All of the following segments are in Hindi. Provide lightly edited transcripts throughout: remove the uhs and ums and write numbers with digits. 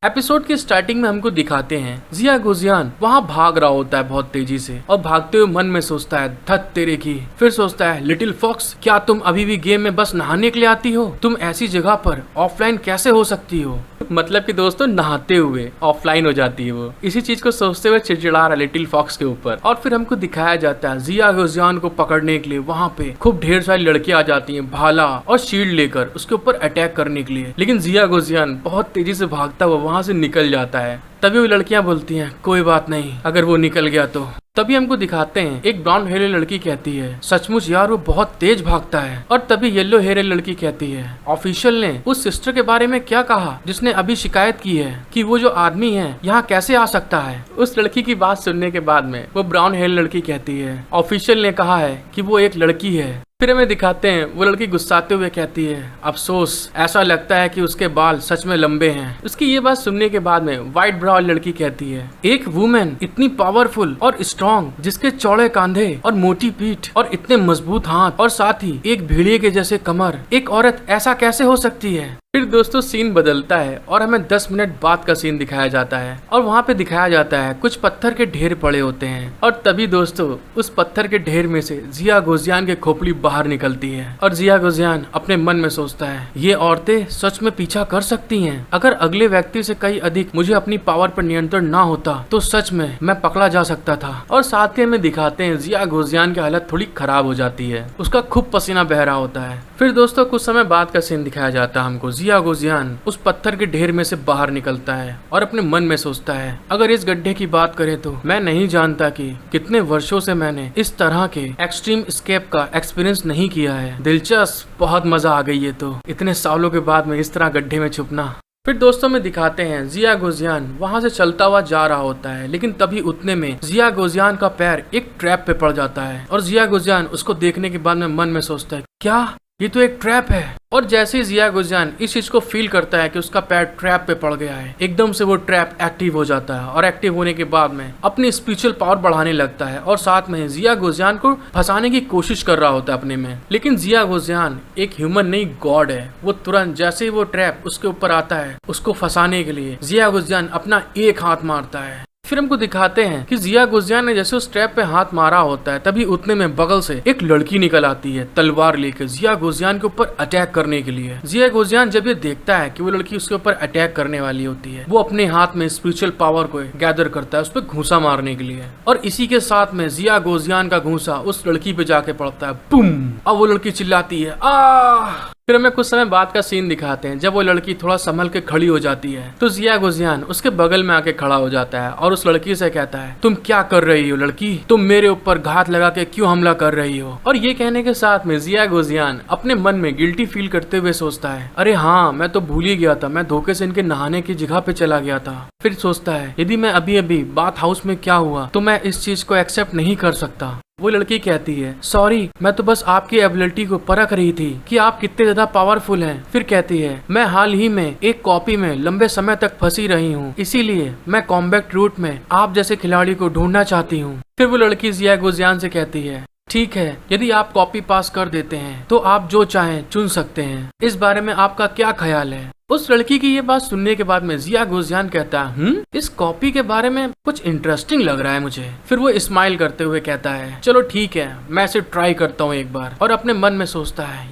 एपिसोड की स्टार्टिंग में हमको दिखाते हैं जिया गुजियान वहाँ भाग रहा होता है बहुत तेजी से और भागते हुए मन में सोचता है धत तेरे की। फिर सोचता है लिटिल फॉक्स, क्या तुम अभी भी गेम में बस नहाने के लिए आती हो? तुम ऐसी जगह पर ऑफलाइन कैसे हो सकती हो? मतलब कि दोस्तों नहाते हुए ऑफलाइन हो जाती है वो। इसी चीज को सोचते हुए चिड़चिड़ा रहा लिटिल फॉक्स के ऊपर। और फिर हमको दिखाया जाता है जिया गुजियान को पकड़ने के लिए वहाँ पे खूब ढेर सारी लड़कियां आ जाती हैं भाला और शील्ड लेकर उसके ऊपर अटैक करने के लिए। लेकिन जिया गुजियान बहुत तेजी से भागता हुआ वहाँ से निकल जाता है। तभी वो लड़कियां बोलती हैं कोई बात नहीं, अगर वो निकल गया तो। तभी हमको दिखाते हैं एक ब्राउन हेयर लड़की कहती है सचमुच यार वो बहुत तेज भागता है। और तभी येलो हेयर लड़की कहती है ऑफिशियल ने उस सिस्टर के बारे में क्या कहा जिसने अभी शिकायत की है कि वो जो आदमी है यहाँ कैसे आ सकता है? उस लड़की की बात सुनने के बाद में वो ब्राउन हेयर लड़की कहती है ऑफिशियल ने कहा है कि वो एक लड़की है। फिर हमें दिखाते हैं वो लड़की गुस्साते हुए कहती है अफसोस, ऐसा लगता है कि उसके बाल सच में लंबे हैं। उसकी ये बात सुनने के बाद में व्हाइट ब्राउन लड़की कहती है एक वुमेन इतनी पावरफुल और स्ट्रॉन्ग जिसके चौड़े कंधे और मोटी पीठ और इतने मजबूत हाथ और साथ ही एक भेड़िए के जैसे कमर, एक औरत ऐसा कैसे हो सकती है? फिर दोस्तों सीन बदलता है और हमें 10 मिनट बाद का सीन दिखाया जाता है और वहाँ पे दिखाया जाता है कुछ पत्थर के ढेर पड़े होते हैं। और तभी दोस्तों उस पत्थर के ढेर में से जिया गुजियान की खोपड़ी बाहर निकलती है। और जिया गुजियान अपने मन में सोचता है ये औरतें सच में पीछा कर सकती हैं। अगर अगले व्यक्ति से कहीं अधिक मुझे अपनी पावर पर नियंत्रण ना होता तो सच में मैं पकड़ा जा सकता था। और साथ ही हमें दिखाते हैं जिया गुजियान की हालत थोड़ी खराब हो जाती है, उसका खूब पसीना बह रहा होता है। फिर दोस्तों कुछ समय बाद का सीन दिखाया जाता है हमको जिया गुजियान उस पत्थर के ढेर में से बाहर निकलता है और अपने मन में सोचता है अगर इस गड्ढे की बात करें तो मैं नहीं जानता कि कितने वर्षों से मैंने इस तरह के एक्सट्रीम एस्केप का एक्सपीरियंस नहीं किया है। दिलचस्प, बहुत मजा आ गई है तो इतने सालों के बाद में इस तरह गड्ढे में छुपना। फिर दोस्तों में दिखाते हैं जिया गुजियान वहाँ से चलता हुआ जा रहा होता है, लेकिन तभी उतने में जिया गुजियान का पैर एक ट्रैप पे पड़ जाता है। और जिया गुजियान उसको देखने के बाद में मन में सोचता है क्या ये तो एक ट्रैप है। और जैसे ही जिया गुजियान इस चीज को फील करता है कि उसका पैर ट्रैप पे पड़ गया है, एकदम से वो ट्रैप एक्टिव हो जाता है और एक्टिव होने के बाद में अपनी स्पिरिचुअल पावर बढ़ाने लगता है और साथ में जिया गुजियान को फंसाने की कोशिश कर रहा होता है अपने में। लेकिन जिया गुजियान एक ह्यूमन नहीं गॉड है। वो तुरंत जैसे ही वो ट्रैप उसके ऊपर आता है उसको फंसाने के लिए जिया गुजियान अपना एक हाथ मारता है। फिर हमको दिखाते हैं कि जिया गुजियान ने जैसे उस ट्रैप पे हाथ मारा होता है तभी उतने में बगल से एक लड़की निकल आती है तलवार लेकर जिया गुजियान के ऊपर अटैक करने के लिए। जिया गुजियान जब ये देखता है कि वो लड़की उसके ऊपर अटैक करने वाली होती है, वो अपने हाथ में स्पिरिचुअल पावर को गैदर करता है उस पर घूंसा मारने के लिए। और इसी के साथ में जिया गुजियान का घूंसा उस लड़की पे जाके पड़ता है, बूम। अब वो लड़की चिल्लाती है आ। फिर हमें कुछ समय बाद का सीन दिखाते हैं जब वो लड़की थोड़ा संभल के खड़ी हो जाती है तो जिया गुजियान उसके बगल में आके खड़ा हो जाता है और उस लड़की से कहता है तुम क्या कर रही हो लड़की, तुम मेरे ऊपर घात लगा के क्यों हमला कर रही हो? और ये कहने के साथ में जिया गुजियान अपने मन में गिल्टी फील करते हुए सोचता है अरे हाँ मैं तो भूल ही गया था, मैं धोखे से इनके नहाने की जगह पे चला गया था। फिर सोचता है यदि मैं अभी अभी बाथ हाउस में क्या हुआ तो मैं इस चीज को एक्सेप्ट नहीं कर सकता। वो लड़की कहती है सॉरी, मैं तो बस आपकी एबिलिटी को परख रही थी कि आप कितने ज्यादा पावरफुल हैं। फिर कहती है मैं हाल ही में एक कॉपी में लंबे समय तक फंसी रही हूँ, इसीलिए मैं कॉम्बैट रूट में आप जैसे खिलाड़ी को ढूंढना चाहती हूँ। फिर वो लड़की जिया गुजियान से कहती है ठीक है, यदि आप कॉपी पास कर देते हैं तो आप जो चाहें चुन सकते हैं, इस बारे में आपका क्या ख्याल है? उस लड़की की ये बात सुनने के बाद में जिया गुजियान कहता है इस कॉपी के बारे में कुछ इंटरेस्टिंग लग रहा है मुझे। फिर वो स्माइल करते हुए कहता है चलो ठीक है, मैं इसे ट्राई करता हूँ एक बार। और अपने मन में सोचता है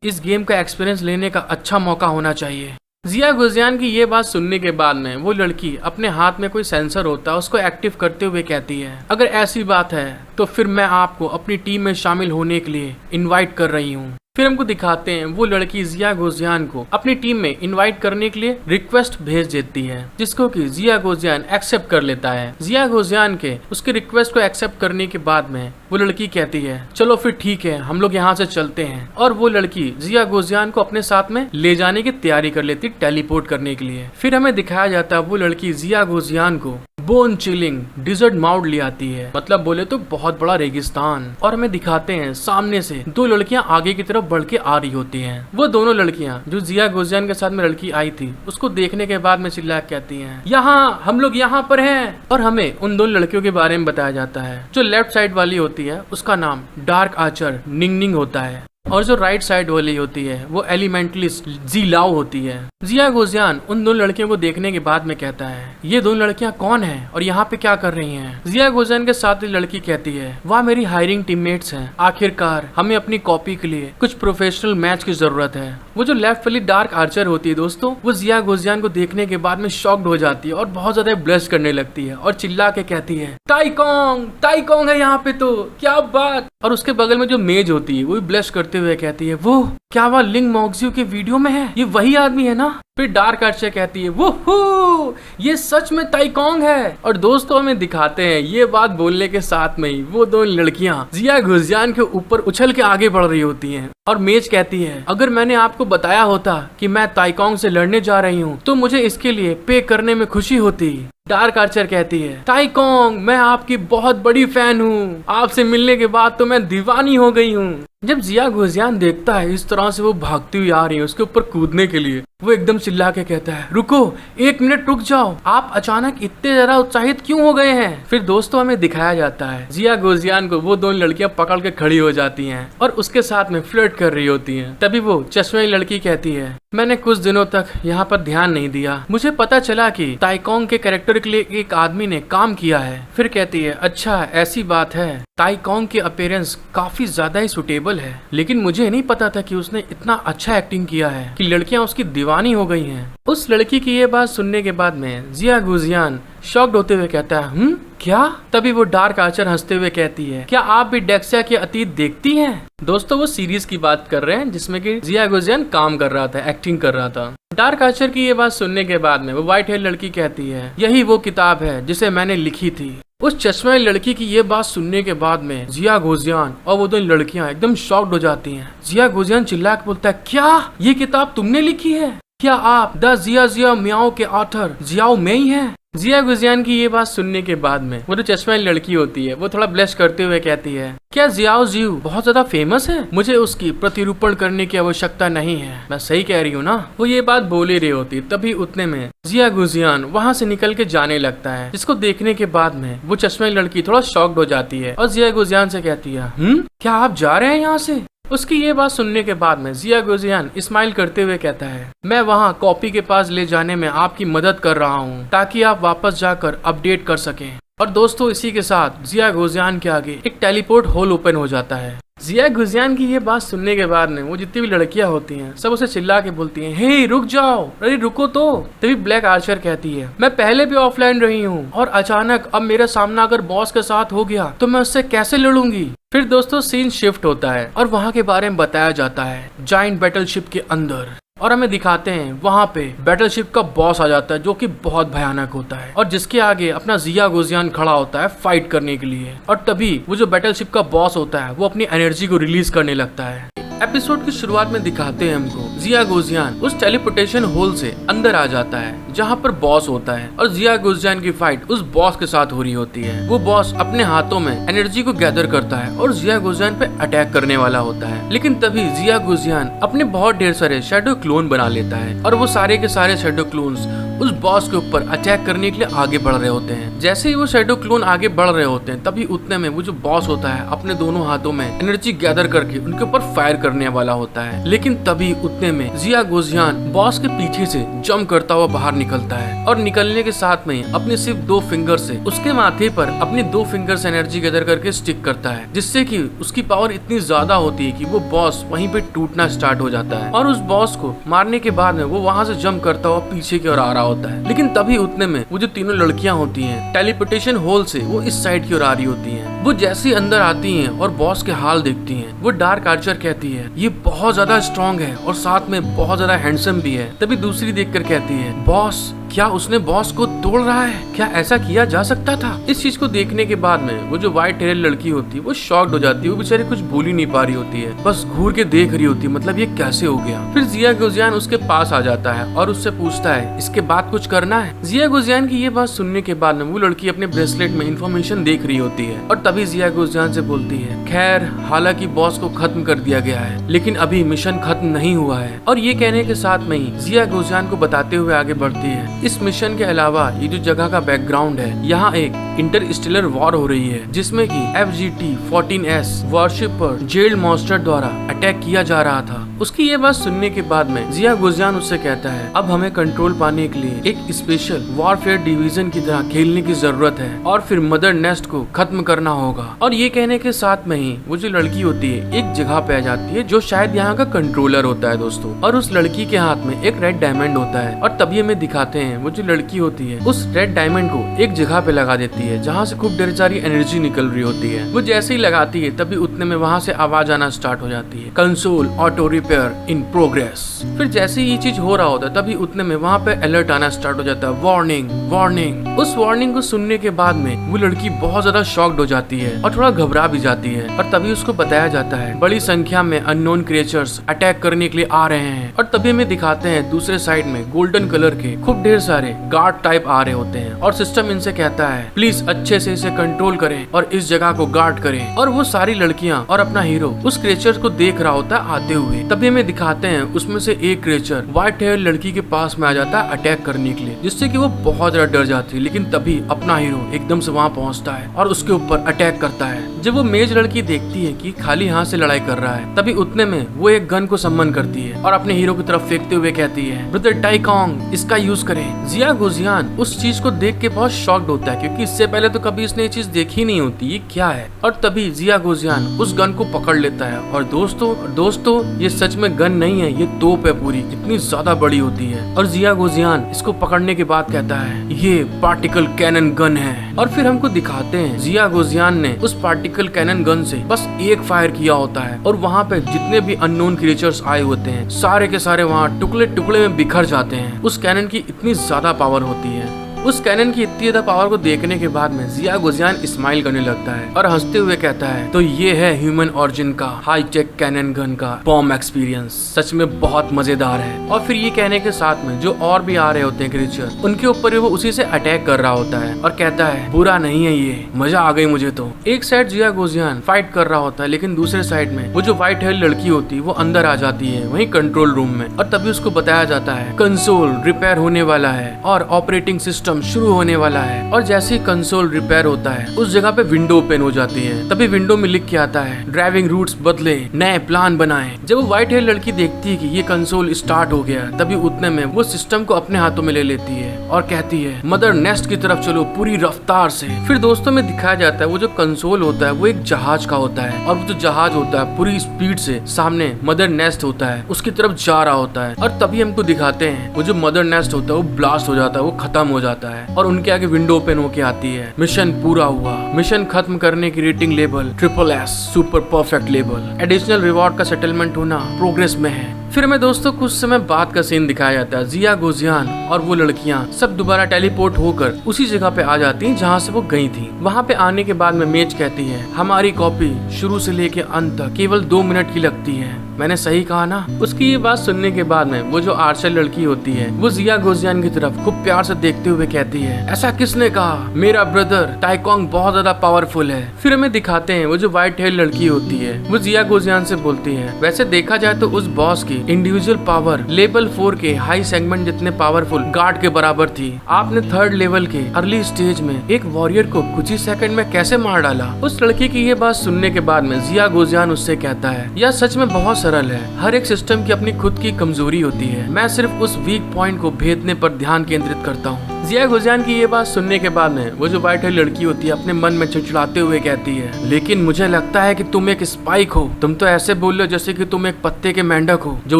इस गेम का एक्सपीरियंस लेने का अच्छा मौका होना चाहिए। जिया गुजियान की ये बात सुनने के बाद में वो लड़की अपने हाथ में कोई सेंसर होता है उसको एक्टिव करते हुए कहती है अगर ऐसी बात है तो फिर मैं आपको अपनी टीम में शामिल होने के लिए इनवाइट कर रही हूँ। फिर हमको दिखाते हैं वो लड़की जिया गुजियान को अपनी टीम में इनवाइट करने के लिए रिक्वेस्ट भेज देती है जिसको कि जिया गुजियान एक्सेप्ट कर लेता है। जिया गुजियान के उसके रिक्वेस्ट को एक्सेप्ट करने के बाद में वो लड़की कहती है चलो फिर ठीक है, हम लोग यहाँ से चलते हैं। और वो लड़की जिया गुजियान को अपने साथ में ले जाने की तैयारी कर लेती टेलीपोर्ट करने के लिए। फिर हमें दिखाया जाता है वो लड़की जिया गुजियान को बोन चिलिंग डिजर्ट माउंट ले आती है, मतलब बोले तो बहुत बड़ा रेगिस्तान। और हमें दिखाते हैं सामने से दो लड़कियां आगे की तरफ बढ़ के आ रही होती हैं। वो दोनों लड़कियां जो जिया गुजियान के साथ में लड़की आई थी उसको देखने के बाद में चिल्ला कहती हैं यहाँ हम लोग यहाँ पर हैं। और हमें उन दो लड़कियों के बारे में बताया जाता है। जो लेफ्ट साइड वाली होती है उसका नाम डार्क आर्चर निंगनिंग होता है और जो राइट साइड वाली होती है वो एलिमेंटलिस्ट जी लाओ होती है। जिया गुजियान उन दो लड़कियों को देखने के बाद में कहता है ये दो लड़कियां कौन है और यहाँ पे क्या कर रही हैं? जिया गुजियान के साथ लड़की कहती है वह मेरी हायरिंग टीममेट्स हैं। आखिरकार हमें अपनी कॉपी के लिए कुछ प्रोफेशनल मैच की जरूरत है। वो जो लेफ्ट वाली डार्क आर्चर होती है दोस्तों, वो जिया गुजियान को देखने के बाद में शॉक्ड हो जाती है और बहुत ज्यादा ब्लश करने लगती है और चिल्ला के कहती है टाइकोंग है यहाँ पे, तो क्या बात। और उसके बगल में जो मेज होती है वो भी ब्लश करते हुए कहती है वो क्या वह लिंग मोक्सियो के वीडियो में है? ये वही आदमी है ना? फिर डार्क आर्चर कहती है वो ये सच में टाइकोंग है। और दोस्तों हमें दिखाते हैं ये बात बोलने के साथ में ही वो दो लड़कियां जिया गुजियान के ऊपर उछल के आगे बढ़ रही होती हैं। और मेज कहती है अगर मैंने आपको बताया होता कि मैं टाइकोंग से लड़ने जा रही हूँ तो मुझे इसके लिए पे करने में खुशी होती। डार्क आर्चर कहती है टाइकोंग मैं आपकी बहुत बड़ी फैन हूँ, आपसे मिलने के बाद तो मैं दीवानी हो गई हूँ। जब जिया गुजियान देखता है इस तरह से वो भागती हुई आ रही है उसके ऊपर कूदने के लिए, वो एकदम चिल्ला के कहता है रुको, 1 मिनट रुक जाओ, आप अचानक इतने ज्यादा उत्साहित क्यों हो गए हैं? फिर दोस्तों हमें दिखाया जाता है जिया गुजियान को वो दो लड़कियां पकड़ के खड़ी हो जाती हैं और उसके साथ में फ्लर्ट कर रही होती हैं। तभी वो चश्मे लड़की कहती है मैंने कुछ दिनों तक यहाँ पर ध्यान नहीं दिया, मुझे पता चला कि टाइकोंग के कैरेक्टर के लिए एक आदमी ने काम किया है। फिर कहती है अच्छा ऐसी बात है, टाइकोंग की अपीयरेंस काफी ज्यादा ही सुटेबल है, लेकिन मुझे नहीं पता था कि उसने इतना अच्छा एक्टिंग किया है कि लड़कियां उसकी दीवानी हो गई हैं। उस लड़की की ये बात सुनने के बाद में जिया गुजियान शॉक्ड होते हुए कहता है क्या? तभी वो डार्क आर्चर हंसते हुए कहती है क्या आप भी डेक्सिया के अतीत देखती हैं? दोस्तों वो सीरीज की बात कर रहे हैं जिसमें कि जिया गुजियान काम कर रहा था, एक्टिंग कर रहा था। डार्क आर्चर की ये बात सुनने के बाद में वो व्हाइट हेयर लड़की कहती है यही वो किताब है जिसे मैंने लिखी थी। उस चश्मे लड़की की ये बात सुनने के बाद में जिया गुजियान और वो दो लड़कियां एकदम शॉक्ड हो जाती हैं। जिया गुजियान चिल्ला के बोलता है क्या ये किताब तुमने लिखी है? क्या आप द जिया मियाओ के ऑथर जियाओ मेई हैं? जिया गुजियान की ये बात सुनने के बाद में वो जो चश्मा लड़की होती है वो थोड़ा ब्लश करते हुए कहती है क्या जियाओ जियो बहुत ज्यादा फेमस है? मुझे उसकी प्रतिरूपण करने की आवश्यकता नहीं है, मैं सही कह रही हूँ ना? वो ये बात बोल ही रही होती तभी उतने में जिया गुजियान वहाँ से निकल के जाने लगता है, जिसको देखने के बाद में वो चश्मे लड़की थोड़ा शॉक्ड हो जाती है और जिया गुजियान से कहती है क्या आप जा रहे हैं यहाँ से? उसकी ये बात सुनने के बाद में जिया गुजियान स्माइल करते हुए कहता है मैं वहाँ कॉपी के पास ले जाने में आपकी मदद कर रहा हूँ ताकि आप वापस जाकर अपडेट कर सकें। और दोस्तों इसी के साथ जिया गुजियान के आगे एक टेलीपोर्ट होल ओपन हो जाता है। जिया गुजियान की ये बात सुनने के बाद में वो जितनी भी लड़कियां होती हैं सब उसे चिल्ला के बोलती हैं हे रुक जाओ, अरे रुको तो। तभी ब्लैक आर्चर कहती है मैं पहले भी ऑफलाइन रही हूँ और अचानक अब मेरा सामना अगर बॉस के साथ हो गया तो मैं उससे कैसे लड़ूंगी? फिर दोस्तों सीन शिफ्ट होता है और वहाँ के बारे में बताया जाता है जायंट बैटलशिप के अंदर, और हमें दिखाते हैं वहाँ पे बैटलशिप का बॉस आ जाता है जो कि बहुत भयानक होता है और जिसके आगे अपना जिया गुजियान खड़ा होता है फाइट करने के लिए। और तभी वो जो बैटलशिप का बॉस होता है वो अपनी एनर्जी को रिलीज करने लगता है। एपिसोड की शुरुआत में दिखाते हैं हमको जिया गुजियान उस टेलीपोर्टेशन होल से अंदर आ जाता है जहाँ पर बॉस होता है और जिया गुजियान की फाइट उस बॉस के साथ हो रही होती है। वो बॉस अपने हाथों में एनर्जी को गैदर करता है और जिया गुजियान पे अटैक करने वाला होता है, लेकिन तभी जिया गुजियान अपने बहुत ढेर सारे शैडो क्लोन बना लेता है और वो सारे के सारे शैडो क्लोन्स उस बॉस के ऊपर अटैक करने के लिए आगे बढ़ रहे होते हैं। जैसे ही वो शैडो क्लोन आगे बढ़ रहे होते हैं तभी उतने में वो जो बॉस होता है अपने दोनों हाथों में एनर्जी गैदर करके उनके ऊपर फायर करने वाला होता है, लेकिन तभी उतने में जिया गुजियान बॉस के पीछे से जंप करता हुआ बाहर निकलता है और निकलने के साथ में अपने सिर्फ 2 फिंगर से उसके माथे पर अपनी 2 फिंगर से एनर्जी गैदर करके स्टिक करता है, जिससे कि उसकी पावर इतनी ज्यादा होती है कि वो बॉस वहीं पे टूटना स्टार्ट हो जाता है और उस बॉस को मारने के बाद में वो वहाँ से जंप करता हुआ पीछे की ओर आ रहा होता है। लेकिन तभी उतने में वो जो तीनों लड़कियां होती हैं टेलीपोर्टेशन होल से वो इस साइड की ओर आ रही होती हैं। वो जैसे ही अंदर आती हैं और बॉस के हाल देखती हैं, वो डार्क आर्चर कहती है ये बहुत ज्यादा स्ट्रॉन्ग है और साथ में बहुत ज्यादा हैंडसम भी है। तभी दूसरी देखकर कहती है बॉस क्या उसने बॉस को तोड़ रहा है? क्या ऐसा किया जा सकता था? इस चीज को देखने के बाद में वो जो व्हाइट हेयर लड़की होती है वो शॉक्ड हो जाती है। वो बेचारी कुछ बोल ही नहीं पा रही होती है, बस घूर के देख रही होती है, मतलब ये कैसे हो गया। फिर जिया गुजियान उसके पास आ जाता है और उससे पूछता है इसके बाद कुछ करना है? जिया गुजियान की ये बात सुनने के बाद में वो लड़की अपने ब्रेसलेट में इंफॉर्मेशन देख रही होती है और तभी जिया गुजियान से बोलती है खैर हालांकि बॉस को खत्म कर दिया गया है लेकिन अभी मिशन खत्म नहीं हुआ है। और ये कहने के साथ में ही जिया गुजियान को बताते हुए आगे बढ़ती है इस मिशन के अलावा ये जो जगह का बैकग्राउंड है यहाँ एक इंटरस्टेलर वॉर हो रही है जिसमें कि FGT-14S वॉरशिप पर जेल्ड मॉन्स्टर द्वारा अटैक किया जा रहा था। उसकी ये बात सुनने के बाद में जिया गोजियान उससे कहता है अब हमें कंट्रोल पाने के लिए एक स्पेशल वॉरफेयर डिवीजन की तरह खेलने की जरूरत है और फिर मदर नेस्ट को खत्म करना होगा। और ये कहने के साथ में ही वो जो लड़की होती है एक जगह पे आ जाती है जो शायद यहाँ का कंट्रोलर होता है दोस्तों, और उस लड़की के हाथ में एक रेड डायमंड होता है और तभी हमें दिखाते हैं वो जो लड़की होती है उस रेड डायमंड को एक जगह पे लगा देती है जहाँ से खूब ढेर सारी एनर्जी निकल रही होती है। वो जैसे ही लगाती है तभी उतने में वहाँ से आवाज आना स्टार्ट हो जाती है, console auto repair in progress. फिर जैसे ही ये चीज हो रहा होता है तभी उतने में वहाँ पे अलर्ट आना स्टार्ट हो जाता है, वार्निंग वार्निंग। उस वार्निंग को सुनने के बाद में वो लड़की बहुत ज्यादा शॉक्ड हो जाती है और थोड़ा घबरा भी जाती है और तभी उसको बताया जाता है बड़ी संख्या में अननोन क्रिएचर्स अटैक करने के लिए आ रहे हैं। और तभी हमें दिखाते हैं दूसरे साइड में गोल्डन कलर के खूब ढेर सारे गार्ड टाइप आ रहे होते हैं और सिस्टम इनसे कहता है प्लीज अच्छे से इसे कंट्रोल करें और इस जगह को गार्ड करें। और वो सारी लड़कियां और अपना हीरो उस क्रिएचर को देख रहा होता है आते हुए। तभी हमें दिखाते हैं उसमें से एक क्रिएचर व्हाइट हेयर लड़की के पास में आ जाता है अटैक करने के लिए, जिससे कि वो बहुत ज्यादा डर जाती है। लेकिन तभी अपना हीरो एकदम से वहाँ पहुँचता है और उसके ऊपर अटैक करता है। जब वो मेज लड़की देखती है कि खाली हाथ से लड़ाई कर रहा है तभी उतने में वो एक गन को सम्मन करती है और अपने हीरो की तरफ फेंकते हुए कहती है ब्रदर टाइकोंग इसका यूज करें। जिया गोजियान उस चीज को देख के बहुत शॉक्ड होता है क्योंकि इससे पहले तो कभी इसने ये चीज देखी नहीं होती, ये क्या है। और तभी जिया गोजियान उस गन को पकड़ लेता है और दोस्तों ये सच में गन नहीं है, ये तोप है पूरी, इतनी ज्यादा बड़ी होती है। और जिया गोजियान इसको पकड़ने के बाद कहता है ये पार्टिकल कैनन गन है। और फिर हमको दिखाते हैं जिया गोजियान ने उस पार्टिकल कैनन गन से बस एक फायर किया होता है और वहाँ पे जितने भी अननोन क्रिएचर्स आए होते हैं सारे के सारे वहाँ टुकड़े टुकड़े में बिखर जाते हैं। उस कैनन की इतनी ज्यादा पावर होती है। उस कैनन की इतनी ज्यादा पावर को देखने के बाद में जिया गोजियान स्माइल करने लगता है और हंसते हुए कहता है तो ये है ह्यूमन ऑरिजिन का हाई टेक कैनन गन का बॉम्ब एक्सपीरियंस, सच में बहुत मजेदार है। और फिर ये कहने के साथ में जो और भी आ रहे होते हैं क्रिएचर उनके ऊपर वो उसी से अटैक कर रहा होता है और कहता है बुरा नहीं है ये, मजा आ गई मुझे तो। एक साइड जिया गोजियान फाइट कर रहा होता है लेकिन दूसरे साइड में वो जो व्हाइट हेयर लड़की होती है वो अंदर आ जाती है वही कंट्रोल रूम में। और तभी उसको बताया जाता है कंसोल रिपेयर होने वाला है और ऑपरेटिंग सिस्टम शुरू होने वाला है। और जैसे ही कंसोल रिपेयर होता है उस जगह पे विंडो ओपन हो जाती है। तभी विंडो में लिख के आता है ड्राइविंग रूट्स बदले, नए प्लान बनाए। जब वो व्हाइट हेयर लड़की देखती है कि ये कंसोल स्टार्ट हो गया तभी उतने में वो सिस्टम को अपने हाथों में ले लेती है और कहती है मदर नेस्ट की तरफ चलो पूरी रफ्तार से। फिर दोस्तों में दिखाया जाता है वो जो कंसोल होता है वो एक जहाज का होता है और वो जो जहाज होता है पूरी स्पीड से सामने मदर नेस्ट होता है उसकी तरफ जा रहा होता है। और तभी हमको दिखाते हैं वो जो मदर नेस्ट होता है वो ब्लास्ट हो जाता है, वो खत्म हो जाता है और उनके आगे विंडो ओपन होके आती है। मिशन पूरा हुआ, मिशन खत्म करने की rating level SSS super perfect level, additional reward का सेटलमेंट होना प्रोग्रेस में है। फिर हमें दोस्तों कुछ समय बाद का सीन दिखाया जाता है। जिया गोजियान और वो लड़कियां सब दोबारा टेलीपोर्ट होकर उसी जगह पे आ जाती हैं जहाँ से वो गई थी। वहाँ पे आने के बाद में मेज कहती है हमारी कॉपी शुरू से लेके अंत तक केवल 2 मिनट की लगती है। मैंने सही कहा ना। उसकी ये बात सुनने के बाद में वो जो आर्चर लड़की होती है वो जिया गोजियान की तरफ खूब प्यार से देखते हुए कहती है ऐसा किसने कहा, मेरा ब्रदर टाइकोंग बहुत ज्यादा पावरफुल है। फिर हमें दिखाते हैं वो जो व्हाइट हेयर लड़की होती है वो जिया गोजियान से बोलती है वैसे देखा जाए तो उस बॉस की इंडिविजुअल पावर लेवल 4 के हाई सेगमेंट जितने पावरफुल गार्ड के बराबर थी। आपने 3rd लेवल के अर्ली स्टेज में एक वॉरियर को कुछ ही सेकंड में कैसे मार डाला। उस लड़की की ये बात सुनने के बाद में जिया गोजियान उससे कहता है यह सच में बहुत सरल है, हर एक सिस्टम की अपनी खुद की कमजोरी होती है, मैं सिर्फ उस वीक पॉइंट को भेदने पर ध्यान केंद्रित करता हूँ। जिया गोजियान की ये बात सुनने के बाद में वो जो व्हाइट हेयर लड़की होती है अपने मन में चिड़चिड़ाते हुए कहती है लेकिन मुझे लगता है कि तुम एक स्पाइक हो, तुम तो ऐसे बोल रहे हो जैसे कि तुम एक पत्ते के मेंढक हो जो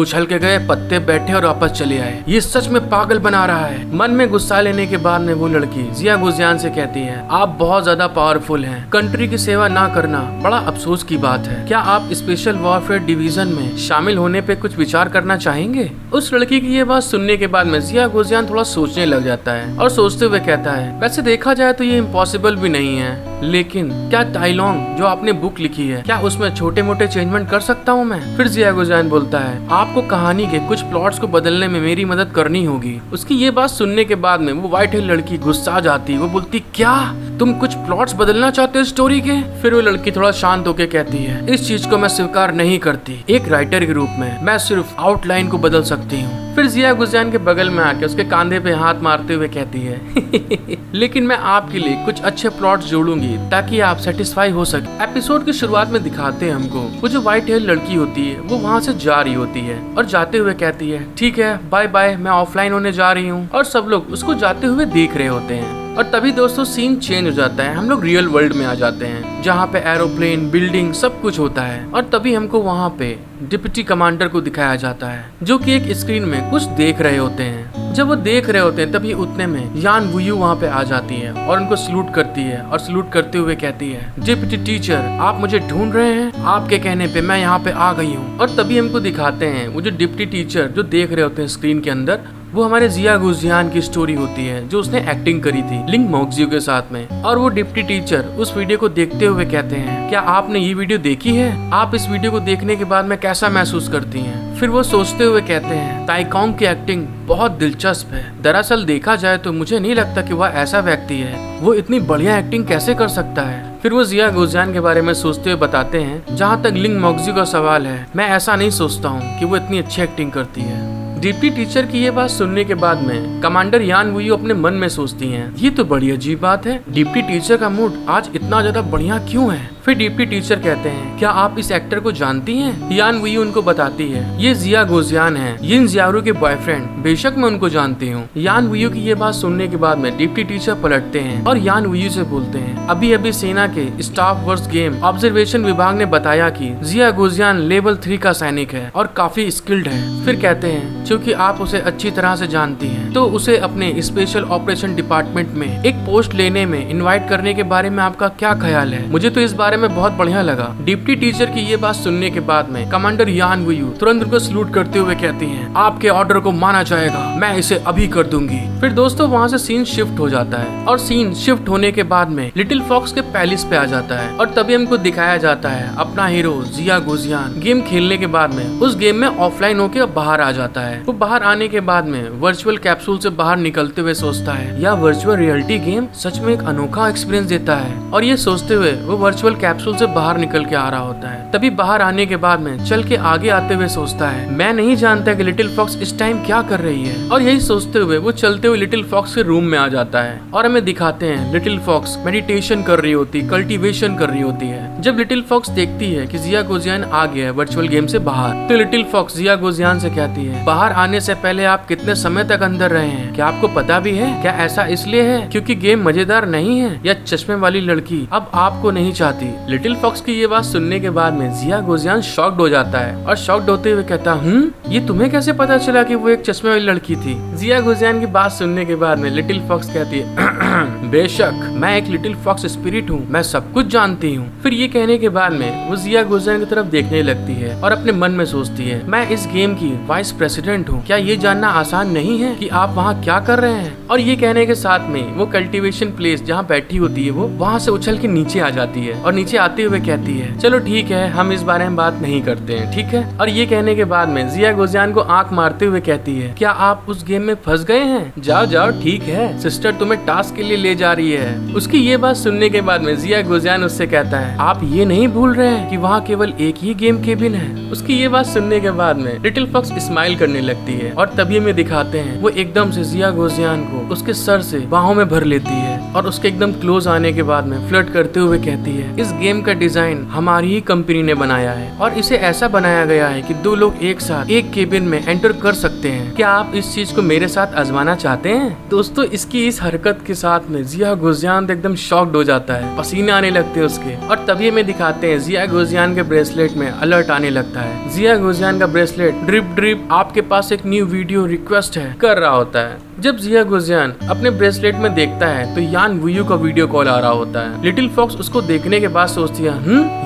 उछल के गए, पत्ते बैठे और वापस चले आए। ये सच में पागल बना रहा है। मन में गुस्सा लेने के बाद में वो लड़की जिया गोजियान से कहती है आप बहुत ज्यादा पावरफुल हैं, कंट्री की सेवा ना करना बड़ा अफसोस की बात है। क्या आप स्पेशल वॉरफेयर डिवीजन में शामिल होने पे कुछ विचार करना चाहेंगे। उस लड़की की ये बात सुनने के बाद में जिया गोजियान थोड़ा सोचने लग जाता है और सोचते हुए कहता है वैसे देखा जाए तो ये इम्पॉसिबल भी नहीं है, लेकिन क्या टाइलोंग जो आपने बुक लिखी है क्या उसमें छोटे मोटे चेंजमेंट कर सकता हूँ मैं। फिर जिया गोजियान बोलता है आपको कहानी के कुछ प्लॉट्स को बदलने में मेरी मदद करनी होगी। उसकी ये बात सुनने के बाद में वो व्हाइट हेयर लड़की गुस्सा जाती, वो बोलती क्या तुम कुछ प्लॉट्स बदलना चाहते हो स्टोरी के। फिर वो लड़की थोड़ा शांत होकर कहती है इस चीज को मैं स्वीकार नहीं करती, एक राइटर के रूप में मैं सिर्फ आउटलाइन को बदल सकती हूँ। फिर जिया गुजियान के बगल में आके उसके कांधे पे हाथ मारते हुए कहती है लेकिन मैं आपके लिए कुछ अच्छे प्लॉट जोड़ूंगी ताकि आप सेटिस्फाई हो सके। एपिसोड की शुरुआत में दिखाते हैं हमको वो जो व्हाइट हेयर लड़की होती है वो वहाँ से जा रही होती है और जाते हुए कहती है ठीक है बाय बाय, मैं ऑफलाइन होने जा रही हूँ। और सब लोग उसको जाते हुए देख रहे होते हैं। और तभी दोस्तों सीन चेंज हो जाता है, हम लोग रियल वर्ल्ड में आ जाते हैं जहाँ पे एरोप्लेन, बिल्डिंग सब कुछ होता है। और तभी हमको वहाँ पे डिप्टी कमांडर को दिखाया जाता है जो कि एक स्क्रीन में कुछ देख रहे होते हैं। जब वो देख रहे होते हैं तभी उतने में यान वुयू वहाँ पे आ जाती है और उनको सल्यूट करती है और सल्यूट करते हुए कहती है डिप्टी टीचर आप मुझे ढूंढ रहे हैं, आपके कहने पे मैं यहाँ पे आ गई हूँ। और तभी हमको दिखाते हैं वो जो डिप्टी टीचर जो देख रहे होते हैं स्क्रीन के अंदर, वो हमारे जिया गुजियान की स्टोरी होती है जो उसने एक्टिंग करी थी लिंग मोक्जियो के साथ में। और वो डिप्टी टीचर उस वीडियो को देखते हुए कहते हैं क्या आपने ये वीडियो देखी है, आप इस वीडियो को देखने के बाद में कैसा महसूस करती हैं। फिर वो सोचते हुए कहते हैं ताइकोंग की एक्टिंग बहुत दिलचस्प है। दरअसल देखा जाए तो मुझे नहीं लगता कि वह ऐसा व्यक्ति है, वो इतनी बढ़िया एक्टिंग कैसे कर सकता है। फिर वो जिया गुजियान के बारे में सोचते हुए बताते हैं जहाँ तक लिंग मोक्जियो का सवाल है मैं ऐसा नहीं सोचता हूँ कि वो इतनी अच्छी एक्टिंग करती है। डिप्टी टीचर की ये बात सुनने के बाद में कमांडर यान वुयू अपने मन में सोचती हैं ये तो बड़ी अजीब बात है, डिप्टी टीचर का मूड आज इतना ज्यादा बढ़िया क्यों है। फिर डिप्टी टीचर कहते हैं क्या आप इस एक्टर को जानती हैं? यान वुयू उनको बताती है ये जिया गुजियान है, यिन जियारू के बॉयफ्रेंड। बेशक मैं उनको जानती हूँ। यान वुयू की ये बात सुनने के बाद में डिप्टी टीचर पलटते हैं और यान वुयू से बोलते हैं अभी अभी सेना के स्टाफ वर्स गेम ऑब्जर्वेशन विभाग ने बताया कि जिया गुजियान लेवल 3 का सैनिक है और काफी स्किल्ड है। फिर कहते हैं क्योंकि आप उसे अच्छी तरह से जानती हैं तो उसे अपने स्पेशल ऑपरेशन डिपार्टमेंट में एक पोस्ट लेने में इनवाइट करने के बारे में आपका क्या ख्याल है। मुझे तो इस बारे में बहुत बढ़िया लगा। डिप्टी टीचर की ये बात सुनने के बाद में कमांडर यान वुयू तुरंत उनको सल्यूट करते हुए कहती हैं आपके ऑर्डर को माना जाएगा, मैं इसे अभी कर दूंगी। फिर दोस्तों वहाँ से सीन शिफ्ट हो जाता है और सीन शिफ्ट होने के बाद में लिटिल फॉक्स के पैलेस पे आ जाता है और तभी हमको दिखाया जाता है अपना हीरो जिया गुजियान गेम खेलने के बाद में उस गेम में ऑफलाइन होके बाहर आ जाता है। वो बाहर आने के बाद में वर्चुअल कैप्सूल से बाहर निकलते हुए सोचता है यह वर्चुअल रियलिटी गेम सच में एक अनोखा एक्सपीरियंस देता है। और ये सोचते हुए वो वर्चुअल कैप्सूल से बाहर निकल के आ रहा होता है। तभी बाहर आने के बाद में चल के आगे आते हुए सोचता है मैं नहीं जानता कि लिटिल फॉक्स इस टाइम क्या कर रही है। और यही सोचते हुए वो चलते हुए लिटिल फॉक्स के रूम में आ जाता है और हमें दिखाते हैं लिटिल फॉक्स मेडिटेशन कर रही होती, कल्टीवेशन कर रही होती है। जब लिटिल फॉक्स देखती है कि जिया गुजियान आ गया है वर्चुअल गेम से बाहर तो लिटिल फॉक्स जिया गुजियान से कहती है बाहर आने से पहले आप कितने समय तक अंदर रहे हैं, क्या आपको पता भी है? क्या ऐसा इसलिए है क्योंकि गेम मजेदार नहीं है या चश्मे वाली लड़की अब आपको नहीं चाहती? लिटिल फॉक्स की ये बात सुनने के बाद में जिया गुजियान शॉक्ड हो जाता है और शॉक्ड होते हुए कहता ये तुम्हें कैसे पता चला कि वो एक चश्मे वाली लड़की थी? जिया गुजियान की बात सुनने के बाद में लिटिल फॉक्स कहती है बेशक मैं एक लिटिल फॉक्स स्पिरिट हूँ, मैं सब कुछ जानती हूँ। फिर ये कहने के बाद में वो जिया गुजियान की तरफ देखने लगती है और अपने मन में सोचती है मैं इस गेम की वाइस प्रेसिडेंट हूँ, क्या ये जानना आसान नहीं है कि आप वहाँ क्या कर रहे हैं? और ये कहने के साथ में वो कल्टीवेशन प्लेस जहाँ बैठी होती है वो वहाँ से उछल के नीचे आ जाती है और नीचे आते हुए कहती है चलो ठीक है हम इस बारे में बात नहीं करते हैं, ठीक है। और ये कहने के बाद में जिया गुजियान को आंख मारते हुए कहती है क्या आप उस गेम में फंस गए हैं? जाओ जाओ ठीक है, सिस्टर तुम्हें टास्क के लिए ले जा रही है। उसकी ये बात सुनने के बाद में जिया गुजियान उससे कहता है आप ये नहीं भूल रहे हैं कि वहाँ केवल एक ही गेम केबिन है। उसकी ये बात सुनने के बाद में लिटिल फॉक्स स्माइल करने लगती है और तभी हमें दिखाते हैं वो एकदम से जिया गुजियान को उसके सर से बाहों में भर लेती है और उसके एकदम क्लोज आने के बाद में फ्लर्ट करते हुए कहती है इस गेम का डिजाइन हमारी ही कंपनी ने बनाया है और इसे ऐसा बनाया गया है कि दो लोग एक साथ एक केबिन में एंटर कर सकते हैं। क्या आप इस चीज को मेरे साथ आजमाना चाहते हैं? दोस्तों इसकी इस हरकत के साथ में जिया गुजियान एकदम शॉक्ड हो जाता है, पसीने आने लगते हैं उसके। और तभी हमें दिखाते हैं जिया गुजियान के ब्रेसलेट में अलर्ट आने लगता है। जिया गुजियान का ब्रेसलेट ड्रिप ड्रिप आपके पास एक न्यू वीडियो रिक्वेस्ट है कर रहा होता है। जब जिया गुजियान अपने ब्रेसलेट में देखता है तो यान वुयू का वीडियो कॉल आ रहा होता है। लिटिल फॉक्स उसको देखने के बाद सोचती है